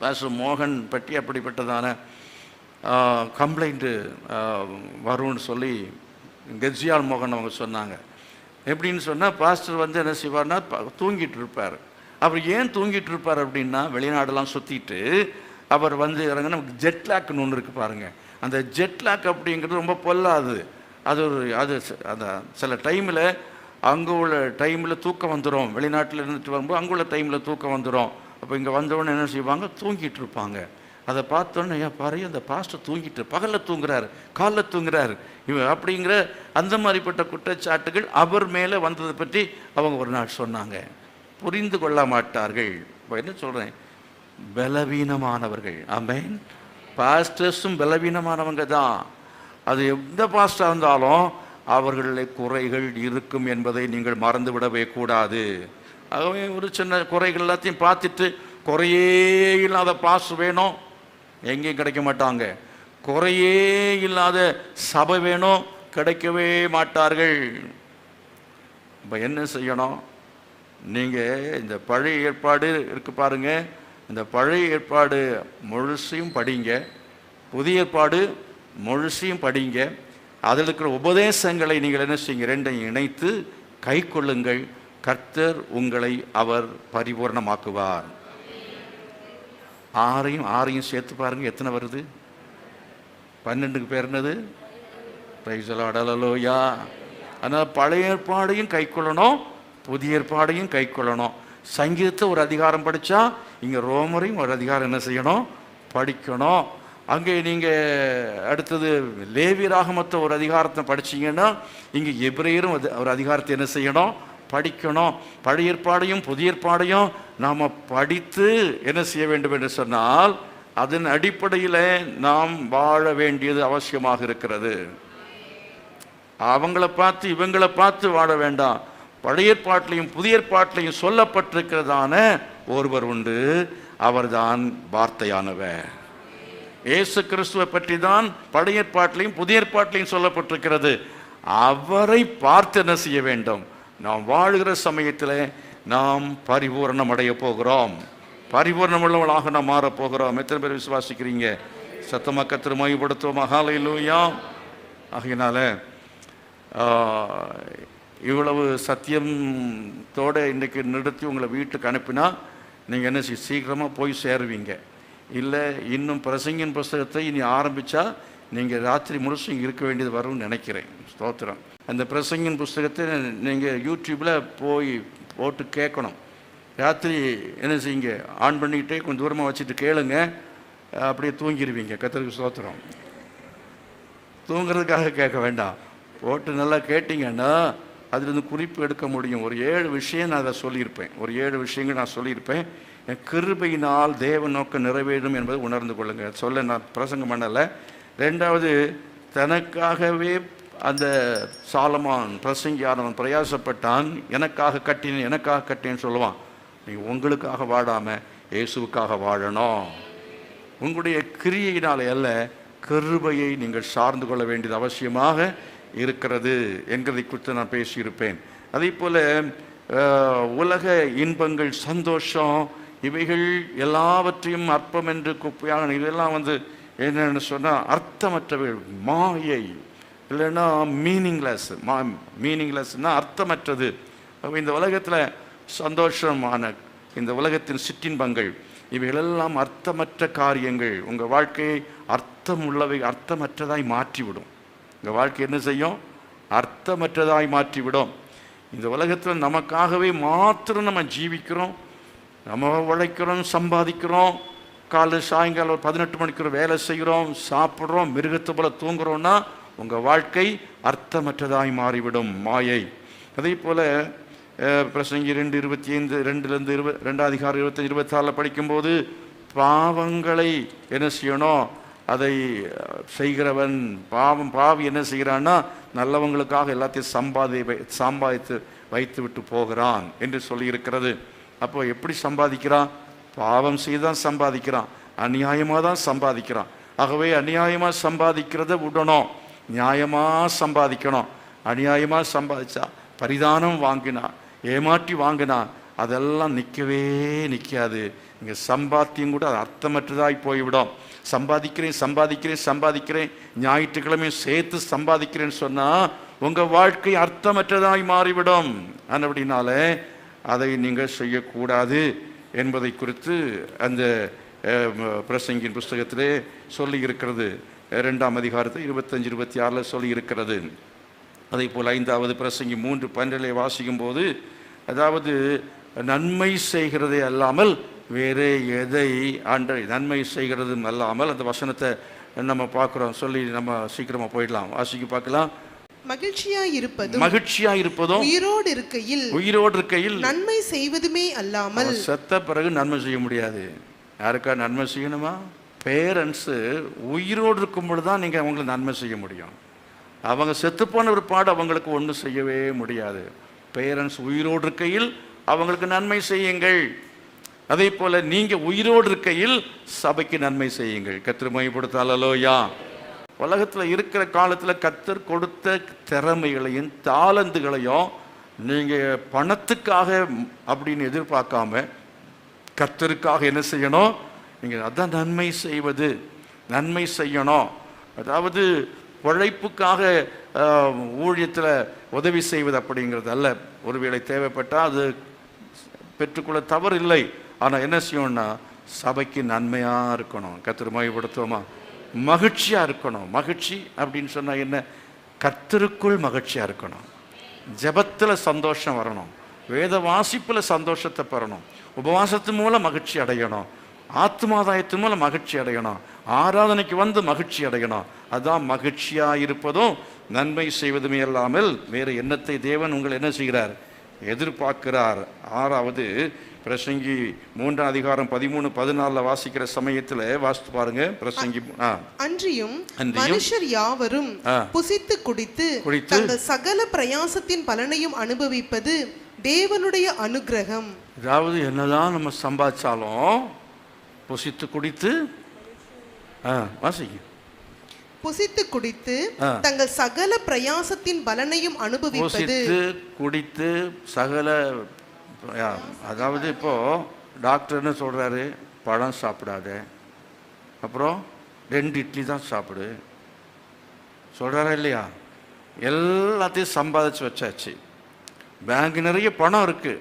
S1: பாஸ்டர் மோகன் பற்றி அப்படிப்பட்டதான கம்ப்ளைண்ட்டு வரும்னு சொல்லி கெஜ்யால் மோகன் அவங்க சொன்னாங்க. எப்படின்னு சொன்னால் பாஸ்டர் என்ன செய்வார்னா தூங்கிட்டு இருப்பார். அவர் ஏன் தூங்கிட்டு இருப்பார் அப்படின்னா, வெளிநாடெல்லாம் சுற்றிட்டு அவர் இறங்கினா ஜெட்லாக்னு ஒன்று இருக்குது பாருங்கள். அந்த ஜெட்லாக் அப்படிங்கிறது ரொம்ப பொல்லாது. அது அந்த சில டைமில் அங்கே உள்ள டைமில் தூக்கம் வந்துடும். வெளிநாட்டில் இருந்துட்டு வரும்போது அங்கே உள்ள டைமில் தூக்கம் வந்துடும். அப்போ இங்கே வந்தவொடனே என்ன செய்வாங்க? தூங்கிட்டு இருப்பாங்க. அதை பார்த்தோன்னே ஏன் பாரு, அந்த பாஸ்டர் தூங்கிட்டு பகலில் தூங்குறாரு, காலில் தூங்குறாரு அப்படிங்கிற அந்த மாதிரிப்பட்ட குற்றச்சாட்டுகள் அவர் மேலே வந்ததை பற்றி அவங்க ஒரு நாள் சொன்னாங்க. புரிந்து கொள்ள மாட்டார்கள். இப்போ என்ன சொல்கிறேன்? பலவீனமானவர்கள். ஆமென். பாஸ்டர்ஸும் பலவீனமானவங்க தான். அது எந்த பாஸ்டராக இருந்தாலும் அவர்களுடைய குறைகள் இருக்கும் என்பதை நீங்கள் மறந்து விடவே கூடாது. ஆகவே ஒரு சின்ன குறைகள் எல்லாத்தையும் பார்த்துட்டு குறையே இல்லாத பாஸ்டர் வேணும், எங்கேயும் கிடைக்க மாட்டாங்க. குறையே இல்லாத சபை வேணும், கிடைக்கவே மாட்டார்கள். இப்போ என்ன செய்யணும்? நீங்கள் இந்த பழைய ஏற்பாடு இருக்கு பாருங்க, இந்த பழைய ஏற்பாடு முழுசையும் படிங்க, புதிய ஏற்பாடு முழுசையும் படிங்க. அதில் இருக்கிற உபதேசங்களை நீங்கள் என்ன செய்யுங்க? ரெண்டையும் இணைத்து கை கொள்ளுங்கள். கர்த்தர் உங்களை அவர் பரிபூர்ணமாக்குவார். ஆறையும் சேர்த்து பாருங்க, எத்தனை வருது? 12க்கு பேர் என்னது? Praise the Lord. அல்லேலூயா. அதனால் பழைய ஏற்பாடையும் கை கொள்ளணும், புதிய ஏற்பாடையும் கை கொள்ளணும். சங்கீதத்தை ஒரு அதிகாரம் படித்தா இங்கே ரோமரையும் ஒரு அதிகாரம் என்ன செய்யணும்? படிக்கணும். அங்கே நீங்கள் அடுத்தது லேவியராகமத்தை ஒரு அதிகாரத்தை படிச்சீங்கன்னா இங்கே எபிரேயரும் ஒரு அதிகாரத்தை என்ன செய்யணும், படிக்கணும். பழைய ஏற்பாடையும் புதிய ஏற்பாடையும் நாம் படித்து என்ன செய்ய வேண்டும் என்று சொன்னால் அதன் அடிப்படையில் நாம் வாழ வேண்டியது அவசியமாக இருக்கிறது. அவங்கள பார்த்து இவங்களை பார்த்து வாழ வேண்டாம். பழைய ஏற்பாட்டிலையும் புதிய ஏற்பாட்டிலையும் சொல்லப்பட்டிருக்கிறதான ஒருவர் உண்டு, அவர்தான் வார்த்தையானவர். இயேசு கிறிஸ்துவை பற்றி தான் பழைய ஏற்பாட்டிலையும் புதிய ஏற்பாட்டிலையும் சொல்லப்பட்டிருக்கிறது. அவரை பார்த்து என்ன செய்ய வேண்டும், நாம் வாழுகிற சமயத்தில் நாம் பரிபூரணம் அடைய போகிறோம், பரிபூர்ணமுள்ளவளாக நாம் மாறப்போகிறோம். எத்தனை பேர் விசுவாசிக்கிறீங்க? சத்தமாக கர்த்தரை மகிமைப்படுத்துவோம். ஹல்லேலூயா. ஆகையினால இவ்வளவு சத்தியத்தோடு இன்றைக்கி நிறுத்தி உங்களை வீட்டுக்கு அனுப்பினா நீங்கள் என்ன சீக்கிரமாக போய் சேருவீங்க. இல்லை இன்னும் பிரசங்கின் புஸ்தகத்தை இனி ஆரம்பித்தா நீங்கள் ராத்திரி முழுசும் இங்கே இருக்க வேண்டியது வரும்னு நினைக்கிறேன். ஸ்தோத்திரம். அந்த பிரசங்கின் புஸ்தகத்தை நீங்கள் யூடியூப்பில் போய் போட்டு கேட்கணும். ராத்திரி என்ன செய்யுங்க, ஆன் பண்ணிக்கிட்டே கொஞ்சம் தூரமாக வச்சுட்டு கேளுங்க, அப்படியே தூங்கிடுவீங்க. கர்த்தருக்கு ஸ்தோத்திரம். தூங்குறதுக்காக கேட்க வேண்டாம், போட்டு நல்லா கேட்டிங்கன்னா அதுலேருந்து குறிப்பு எடுக்க முடியும். ஒரு 7 விஷயம் நான் அதை சொல்லியிருப்பேன், ஒரு 7 விஷயங்கள் நான் சொல்லியிருப்பேன். என் கிருபையினால் தேவ நோக்கம் நிறைவேறும் என்பதை உணர்ந்து கொள்ளுங்கள். சொல்ல நான் பிரசங்கம் பண்ணலை. 2வது, தனக்காகவே அந்த சாலமான் பிரசங்கியானவன் பிரயாசப்பட்டான். எனக்காக கட்டினேன்னு சொல்லுவான். நீங்கள் உங்களுக்காக வாழாமல் இயேசுவுக்காக வாழணும். உங்களுடைய கிரியையினால் அல்ல, கிருபையை நீங்கள் சார்ந்து கொள்ள வேண்டியது அவசியமாக இருக்கிறது என்கிறதை குறித்து நான் பேசியிருப்பேன். அதே போல் உலக இன்பங்கள், சந்தோஷம், இவைகள் எல்லாவற்றையும் அற்பம் என்று குப்பையாக, இதெல்லாம் என்னென்னு சொன்னால் அர்த்தமற்றவை, மாயை, இல்லைன்னா மீனிங்லெஸ்னால் அர்த்தமற்றது. இந்த உலகத்தில் சந்தோஷமான இந்த உலகத்தின் சிற்றின்பங்கள் இவைகளெல்லாம் அர்த்தமற்ற காரியங்கள். உங்கள் வாழ்க்கையை அர்த்தமற்றதாய் மாற்றிவிடும். உங்கள் வாழ்க்கை என்ன செய்யும்? அர்த்தமற்றதாய் மாற்றிவிடும். இந்த உலகத்தில் நமக்காகவே மாத்திரம் நம்ம ஜீவிக்கிறோம், நம்ம உழைக்கிறோம், சம்பாதிக்கிறோம், காலை சாயங்காலம் 18 மணிக்கு வேலை செய்கிறோம், சாப்பிட்றோம், மிருகத்தை போல தூங்குறோம்னா உங்கள் வாழ்க்கை அர்த்தமற்றதாய் மாறிவிடும், மாயை. அதே போல் பிரசங்கி 2:25 2 அதிகாரம் 25-26 படிக்கும்போது பாவங்களை என்ன செய்யணும், அதை செய்கிறவன் பாவி என்ன செய்கிறான்னா நல்லவங்களுக்காக எல்லாத்தையும் சம்பாதித்து வைத்து விட்டு போகிறான் என்று சொல்லியிருக்கிறது. அப்போ எப்படி சம்பாதிக்கிறான்? பாவம் செய்தான் சம்பாதிக்கிறான், அநியாயமாக தான் சம்பாதிக்கிறான். ஆகவே அநியாயமாக சம்பாதிக்கிறத விடணும், நியாயமாக சம்பாதிக்கணும். அநியாயமாக சம்பாதிச்சா, பரிதானம் வாங்கினா, ஏமாற்றி வாங்கினா அதெல்லாம் நிற்காது. இங்கே சம்பாத்தியம் கூட அது அர்த்தமற்றதாய் போய்விடும். சம்பாதிக்கிறேன் ஞாயிற்றுக்கிழமையும் சேர்த்து சம்பாதிக்கிறேன்னு சொன்னால் உங்கள் வாழ்க்கை அர்த்தமற்றதாய் மாறிவிடும். அப்படினால அதை நீங்கள் செய்யக்கூடாது என்பதை குறித்து அந்த பிரசங்கின் புஸ்தகத்திலே சொல்லி இருக்கிறது. 2ஆம் அதிகாரத்தை 25-26 சொல்லி இருக்கிறது. அதே போல் 5வது பிரசங்கி 3:12 வாசிக்கும் போது, அதாவது நன்மை செய்கிறதே அல்லாமல் வேறு எதை நன்மை செய்கிறதும் அல்லாமல், அந்த வசனத்தை நம்ம பார்க்குறோம். சொல்லி நம்ம சீக்கிரமாக போயிடலாம், வாசிக்க பார்க்கலாம். மகிழ்ச்சியாய் இருப்பதும் உயிரோடு இருக்கையில்
S2: நன்மை செய்வதுமே அல்லாமல்.
S1: செத்த பிறகு நன்மை செய்ய முடியாது. யாருக்கா நன்மை செய்யணுமா? பேரண்ட்ஸு உயிரோடு இருக்கும் பொழுது தான் நீங்கள் அவங்களுக்கு நன்மை செய்ய முடியும். அவங்க செத்துப்போன ஒரு பாடு அவங்களுக்கு ஒன்றும் செய்யவே முடியாது. பேரண்ட்ஸ் உயிரோடு இருக்கையில் அவங்களுக்கு நன்மை செய்யுங்கள். அதே போல் நீங்கள் உயிரோடு இருக்கையில் சபைக்கு நன்மை செய்யுங்கள். கர்த்தர் மகிமைப்படுத்தாலோயா. உலகத்தில் இருக்கிற காலத்தில் கர்த்தர் கொடுத்த திறமைகளையும் தாளந்துகளையும் நீங்கள் பணத்துக்காக அப்படின்னு எதிர்பார்க்காம கர்த்தருக்காக என்ன செய்யணும்? நீங்கள் அதான் நன்மை செய்வது, நன்மை செய்யணும். அதாவது உழைப்புக்காக ஊழியத்தில் உதவி செய்வது அப்படிங்கிறது அல்ல. ஒருவேளை தேவைப்பட்டால் அது பெற்றுக்கொள்ள தவறு இல்லை. ஆனால் என்ன செய்யணும்னா சபைக்கு நன்மையாக இருக்கணும். கர்த்தர் மகிமைப்படுத்துவோமா? மகிழ்ச்சியாக இருக்கணும். மகிழ்ச்சி அப்படின்னு சொன்னால் என்ன? கர்த்தருக்குள் மகிழ்ச்சியாக இருக்கணும். ஜெபத்தில் சந்தோஷம் வரணும், வேத வாசிப்பில் சந்தோஷத்தை பெறணும், உபவாசத்து மூலம் மகிழ்ச்சி அடையணும், ஆத்மாதாயத்தின் மூலம் மகிழ்ச்சி அடையணும், ஆராதனைக்கு வந்து மகிழ்ச்சி அடையணும். அதான் மகிழ்ச்சியாக இருப்பதும் நன்மை செய்வதுமே அல்லாமல் வேறு எண்ணத்தை தேவன் உங்களை என்ன செய்கிறார், எதிர்பார்க்கிறார். 6வது பிரசங்கி 3ஆம் அதிகாரம் 13-14 வாசிக்கிற சமயத்தில் வாசித்து பாருங்க. பிரசங்கி
S2: அன்றியும் மனுஷர் யாவரும் புசித்து குடித்து தங்கள் சகல பிரயாசத்தின் பலனையும் அனுபவிப்பது தேவனுடைய அனுக்கிரகம்.
S1: அதாவது என்னதான் நம்ம சம்பாதிச்சாலும் புசித்து குடித்து வாசிக்க
S2: புசித்து குடித்து தங்கள் சகல பிரயாசத்தின் பலனையும் அனுபவிப்பது.
S1: குடித்து சகல, அதாவது இப்போ டாக்டர் என்ன சொல்றாரு, பழம் சாப்பிடாத, அப்புறம் 2 இட்லி தான் சாப்பிடு சொல்றாரா இல்லையா? எல்லாத்தையும் சம்பாதிச்சு வச்சாச்சு, பேங்க் நிறைய பணம் இருக்கு,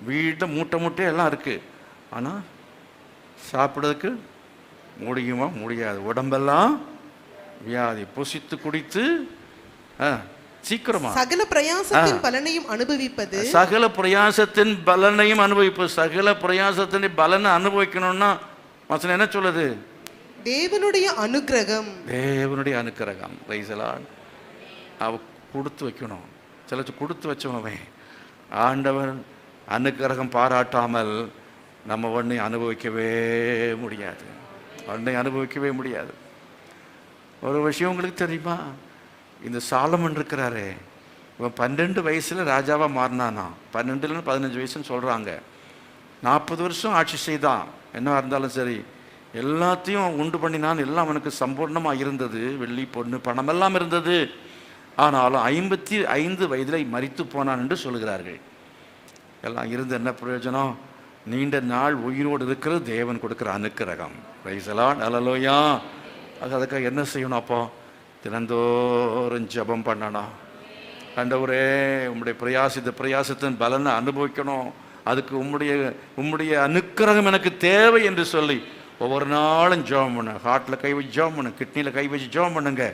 S1: வீட்டை மூட்டை எல்லாம் இருக்கு, ஆனால் சாப்பிட்றதுக்கு முடியுமா? முடியாது. உடம்பெல்லாம் வியாதி. புசித்து குடித்து சீக்கிரமா
S2: சகல பிரயாசத்தின் பலனையும் அனுபவிப்பது.
S1: சகல பிரயாசத்தின் பலனையும் அனுபவிப்பது. சகல பிரயாசத்தின் பலனை அனுபவிக்கணும்னா வசனம் என்ன சொல்லுது? தேவனுடைய அனுக்கிரகம். தேவனுடைய அனுக்கிரகம். அவ கொடுத்து வைக்கணும். சில கொடுத்து வச்சவன் ஆண்டவன் அனுக்கிரகம் பாராட்டாமல் நம்ம ஒன்றை அனுபவிக்கவே முடியாது. ஒரு விஷயம் உங்களுக்கு தெரியுமா? இந்த சாலமன் இருக்கிறாரு, இவன் 12 வயசுல ராஜாவா மாறினானா. 12 15 வயசுன்னு சொல்றாங்க. 40 வருஷம் ஆட்சி செய்தான். என்ன இருந்தாலும் சரி, எல்லாத்தையும் உண்டு பண்ணினான். எல்லாம் அவனுக்கு சம்பூர்ணமாக இருந்தது. வெள்ளி பொண்ணு பணம் எல்லாம் இருந்தது. ஆனாலும் 55 வயதில் மரித்து போனான் என்று சொல்கிறார்கள். எல்லாம் இருந்து என்ன பிரயோஜனம்? நீண்ட நாள் உயிரோடு இருக்கிறது தேவன் கொடுக்குற அனுக்கிரகம். Praise the Lord. ஹல்லேலூயா. அதுக்காக என்ன செய்யணும்? அப்போ தினந்தோறும் ஜெபம் பண்ணணும். ஆண்டவரே, உம்முடைய பிரயாசத்தின் பலனை அனுபவிக்கணும். அதுக்கு உம்முடைய அனுக்கிரகம் எனக்கு தேவை என்று சொல்லி ஒவ்வொரு நாளும் ஜெபம் பண்ணு. ஹார்ட்டில் கை வச்சு ஜெபம் பண்ணு, கிட்னியில் கை வச்சு ஜெபம் பண்ணுங்க.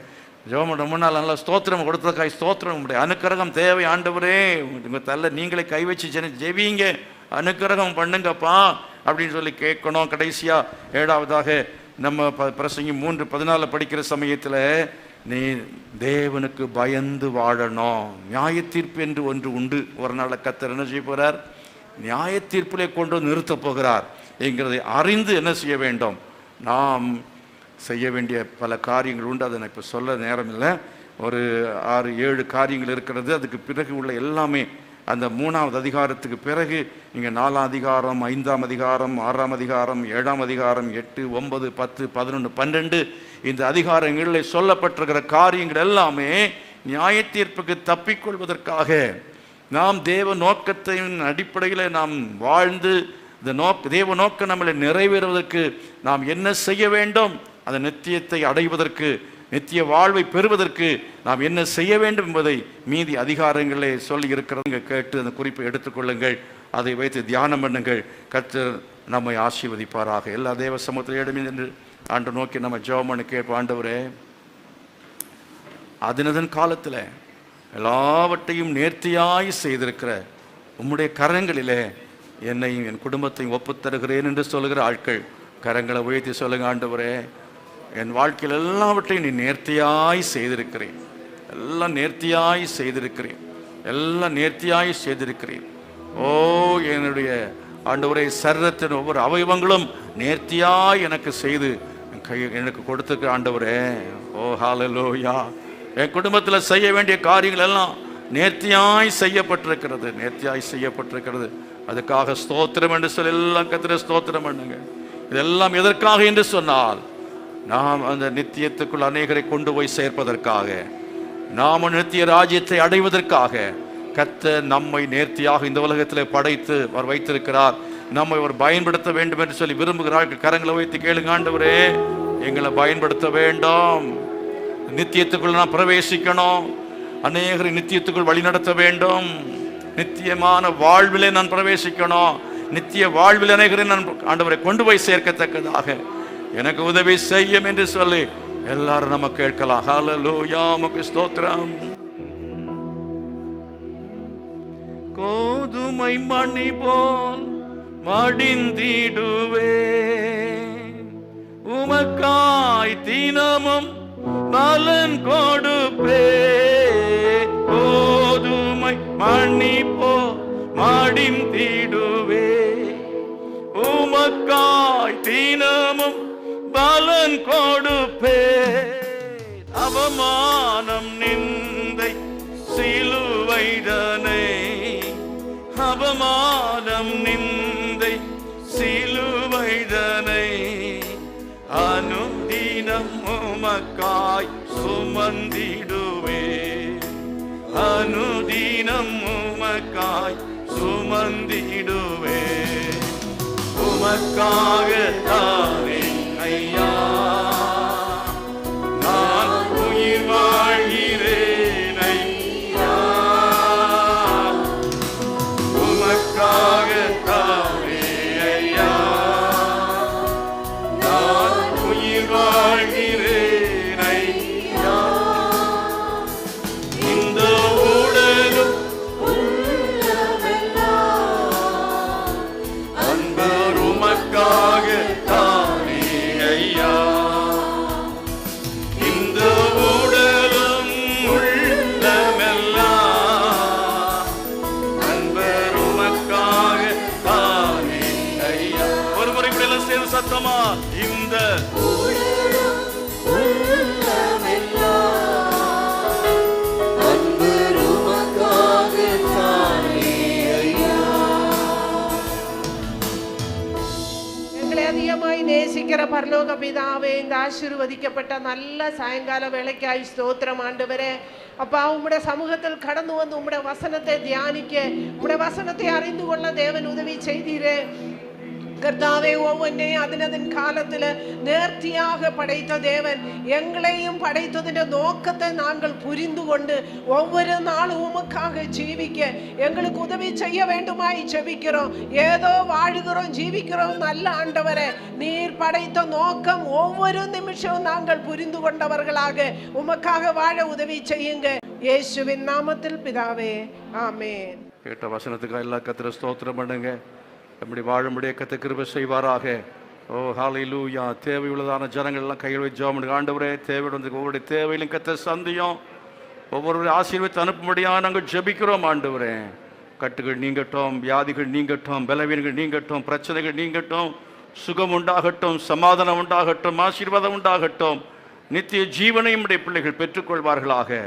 S1: ஜெபம் பண்ண முன்னால் நல்லா ஸ்தோத்திரம் கொடுத்ததுக்காய் ஸ்தோத்திரம். உங்களுடைய அனுக்கிரகம் தேவை ஆண்டவரே. உங்கள் தள்ள நீங்களே கை வச்சு ஜெபிங்க, அனுக்கிரகம் பண்ணுங்கப்பா அப்படின்னு சொல்லி கேட்கணும். கடைசியா 7வதாக நம்ம பிரசங்கி 3:14 படிக்கிற சமயத்தில் நீ தேவனுக்கு பயந்து வாழணும். நியாய தீர்ப்பு என்று ஒன்று உண்டு. ஒரு நாள் கர்த்தர் என்ன செய்ய போகிறார்? நியாய தீர்ப்பிலே கொண்டு நிறுத்த போகிறார் என்கிறதை அறிந்து என்ன செய்ய வேண்டும்? நாம் செய்ய வேண்டிய பல காரியங்கள் உண்டு. அதை நான் இப்போ சொல்ல நேரம் இல்லை. ஒரு 6-7 காரியங்கள் இருக்கிறது. அதுக்கு பிறகு உள்ள எல்லாமே அந்த 3வது அதிகாரத்துக்கு பிறகு இங்கே 4ஆம் அதிகாரம், 5ஆம் அதிகாரம், 6ஆம் அதிகாரம், 7ஆம் அதிகாரம், 8, 9, 10, 11, 12 இந்த அதிகாரங்களில் சொல்லப்பட்டிருக்கிற காரியங்கள் எல்லாமே நியாய தீர்ப்புக்கு தப்பிக்கொள்வதற்காக நாம் தேவ நோக்கத்தின் அடிப்படையில் நாம் வாழ்ந்து இந்த தேவ நோக்கம் நம்மளை நிறைவேறுவதற்கு நாம் என்ன செய்ய வேண்டும், அந்த நித்தியத்தை அடைவதற்கு, நித்திய வாழ்வை பெறுவதற்கு நாம் என்ன செய்ய வேண்டும் என்பதை மீதி அதிகாரங்களே சொல்லி இருக்கிறவங்க கேட்டு அந்த குறிப்பை எடுத்துக்கொள்ளுங்கள். அதை வைத்து தியானம் பண்ணுங்கள். கர்த்தர் நம்மை ஆசீர்வதிப்பாராக. எல்லா தேவ சமூகத்திலும் என்று ஆண்டு நோக்கி நம்ம ஜெபம் பண்ணி கேட்போம். ஆண்டவரே, அதனதன் காலத்தில் எல்லாவற்றையும் நேர்த்தியாய் செய்திருக்கிற உம்முடைய கரங்களிலே என்னையும் என் குடும்பத்தையும் ஒப்புத்தருகிறேன் என்று சொல்லுகிற ஆட்கள் கரங்களை உயர்த்தி சொல்லுங்க. ஆண்டவரே, என் வாழ்க்கையில் எல்லாவற்றையும் நீ நேர்த்தியாய் செய்திருக்கிறேன், எல்லாம் நேர்த்தியாய் செய்திருக்கிறேன், எல்லாம் நேர்த்தியாய் செய்திருக்கிறேன். ஓ, என்னுடைய ஆண்டவரே, சரீரத்தின் ஒவ்வொரு அவயவங்களும் நேர்த்தியாய் எனக்கு செய்து எனக்கு கொடுத்துருக்க ஆண்டவரே. ஓ ஹல்லேலூயா. என் குடும்பத்தில் செய்ய வேண்டிய காரியங்கள் எல்லாம் நேர்த்தியாய் செய்யப்பட்டிருக்கிறது, நேர்த்தியாய் செய்யப்பட்டிருக்கிறது. அதுக்காக ஸ்தோத்திரம் என்று சொல்லி எல்லாம் கர்த்தரை ஸ்தோத்திரம் பண்ணுங்க. இதெல்லாம் எதற்காக என்று சொன்னால், நாம் அந்த நித்தியத்துக்குள் அநேகரை கொண்டு போய் சேர்ப்பதற்காக, நாம் நித்திய ராஜ்யத்தை அடைவதற்காக கர்த்தர் நம்மை நேர்த்தியாக இந்த உலகத்தில் படைத்து அவர் வைத்திருக்கிறார். நம்மை அவர் பயன்படுத்த வேண்டும் என்று சொல்லி விரும்புகிறார்கள். கரங்களை வைத்து கேளுங்க. ஆண்டவரே, எங்களை பயன்படுத்த வேண்டும். நித்தியத்துக்குள் நான் பிரவேசிக்கணும். அநேகரை நித்தியத்துக்குள் வழி நடத்த வேண்டும். நித்தியமான வாழ்விலே நான் பிரவேசிக்கணும். நித்திய வாழ்வில் அநேகரை நான் ஆண்டவரை கொண்டு போய் சேர்க்கத்தக்கதாக எனக்கு உதவி செய்யும் என்று சொல்லி எல்லாரும் நம்ம கேட்கலாம். ஹல்லேலூயா, உமக்கு ஸ்தோத்திரம். கோதுமை மணி போல் மடிந்திடுவே உமக்காய் தினமும் பலன் கொடுப்பே. கோதுமை மணி போ மடிந்திடுவே. உமக்காய் தினமும் பலன் கொடுப்பே. அவமானம் நிந்தை சிலுவைதனை, அவமானம் நிந்தை சிலுவைதனை அனுதினம் உமக்காய் சுமந்திடுவே. அனுதினம் உமக்காய் சுமந்திடுவே. உமக்காக தானே ஐயா நான் உயிர் வாழ்கிறேன் ஐயா. உமக்காக தானே ஐயா நான் உயிர் வாழ்கிறேன் ஐயா. இந்த உடலும் அன்பர் உமக்காக தானே ஐயா. இந்த உடலும் உள்ளமெல்லாம் அன்பர் உமக்காக தானே ஐயா. ஒரு முறை இப்படி எல்லாம் சேர்ந்து சத்தமா, இந்த
S3: அதிகமாய் நேசிக்கிற பரலோக பிதாவே, இந்த ஆசீர்வதிக்கப்பட்ட நல்ல சாயங்கால வேளைக்காய் ஸ்தோத்திரம் ஆண்டவரே. அப்பா, உம்முடைய சமூகத்தில் கடந்து வந்து உம்முடைய வசனத்தை தியானிக்க, உம்முடைய வசனத்தை அறிந்து கொள்ள தேவன் உதவி செய்தீரே. கர்த்தாவே, ஒவ்வொன்றையும் அதனதன் காலத்தில் நேர்த்தியாக படைத்த தேவன் எங்களையும் படைத்ததின் நோக்கத்தை நாங்கள் புரிந்து கொண்டு ஒவ்வொரு நாளும் உமக்காக ஜீவிக்க எங்களுக்கு உதவி செய்ய வேண்டுமாய் ஜெபிக்கிறோம். ஏதோ வாழுகிறோம் ஜீவிக்கிறோம் நல்ல ஆண்டவரே, நீர் படைத்த நோக்கம் ஒவ்வொரு நிமிஷமும் நாங்கள் புரிந்து கொண்டவர்களாக உமக்காக வாழ உதவி செய்யுங்க. இயேசுவின் நாமத்தில் பிதாவே, ஆமென்.
S1: கேட்ட வசனத்துக்கு எல்லா கத்திர ஸ்தோத்திரம் பண்ணுங்க. எப்படி வாழும்படிய கத்த கிருபை செய்வாராக. ஓ ஹல்லேலூயா. தேவையுள்ளதான ஜனங்கள் எல்லாம் கையில் வச்சு ஜெபம் பண்ணுங்க. ஆண்டவரே, தேவையுள்ள ஒவ்வொரு தேவையிலும் கத்த சந்தியும் ஒவ்வொருவரையும் ஆசீர்வதித்து அனுப்பும்படியாக நாங்கள் ஜெபிக்கிறோம். ஆண்டவரே, கட்டுகள் நீங்கட்டும், வியாதிகள் நீங்கட்டும், பலவீனங்கள் நீங்கட்டும், பிரச்சனைகள் நீங்கட்டும், சுகம் உண்டாகட்டும், சமாதானம் உண்டாகட்டும், ஆசீர்வாதம் உண்டாகட்டும், நித்திய ஜீவனையும் உடைய பிள்ளைகள் பெற்றுக்கொள்வார்களாக.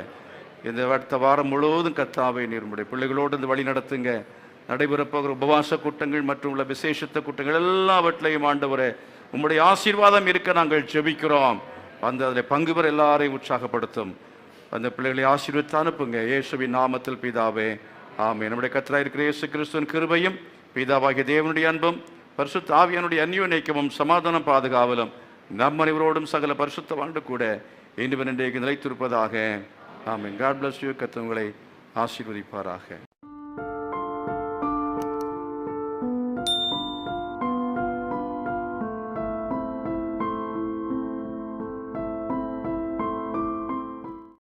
S1: இந்த அடுத்த வாரம் முழுவதும் கர்த்தாவே நீர் உடைய பிள்ளைகளோடு இந்த வழி நடத்துங்க. நடைபெறப்போகிற உபவாச கூட்டங்கள் மற்றும் உள்ள விசேஷத்த கூட்டங்கள் எல்லாவற்றிலையும் ஆண்டவரே உம்முடைய ஆசீர்வாதம் இருக்க நாங்கள் ஜெபிக்கிறோம். வந்து அதில் பங்கு பெற எல்லாரையும் உற்சாகப்படுத்தும். அந்த பிள்ளைகளை ஆசீர்வதித்து அனுப்புங்க. இயேசுவின் நாமத்தில் பிதாவே, ஆமென். நம்முடைய கர்த்தராய் இருக்கிற இயேசு கிறிஸ்துவின் கிருபையும் பிதாவாகிய தேவனுடைய அன்பும் பரிசுத்த ஆவியானுடைய அந்யோன்யமும் சமாதானம் பாதுகாவலும் நம் அனைவரோடும் சகல பரிசுத்தவான்களோடு கூட இன்றும் இன்றைக்கு நிலைத்திருப்பதாக. ஆமென். God bless you. கர்த்தர் உங்களை ஆசீர்வதிப்பாராக.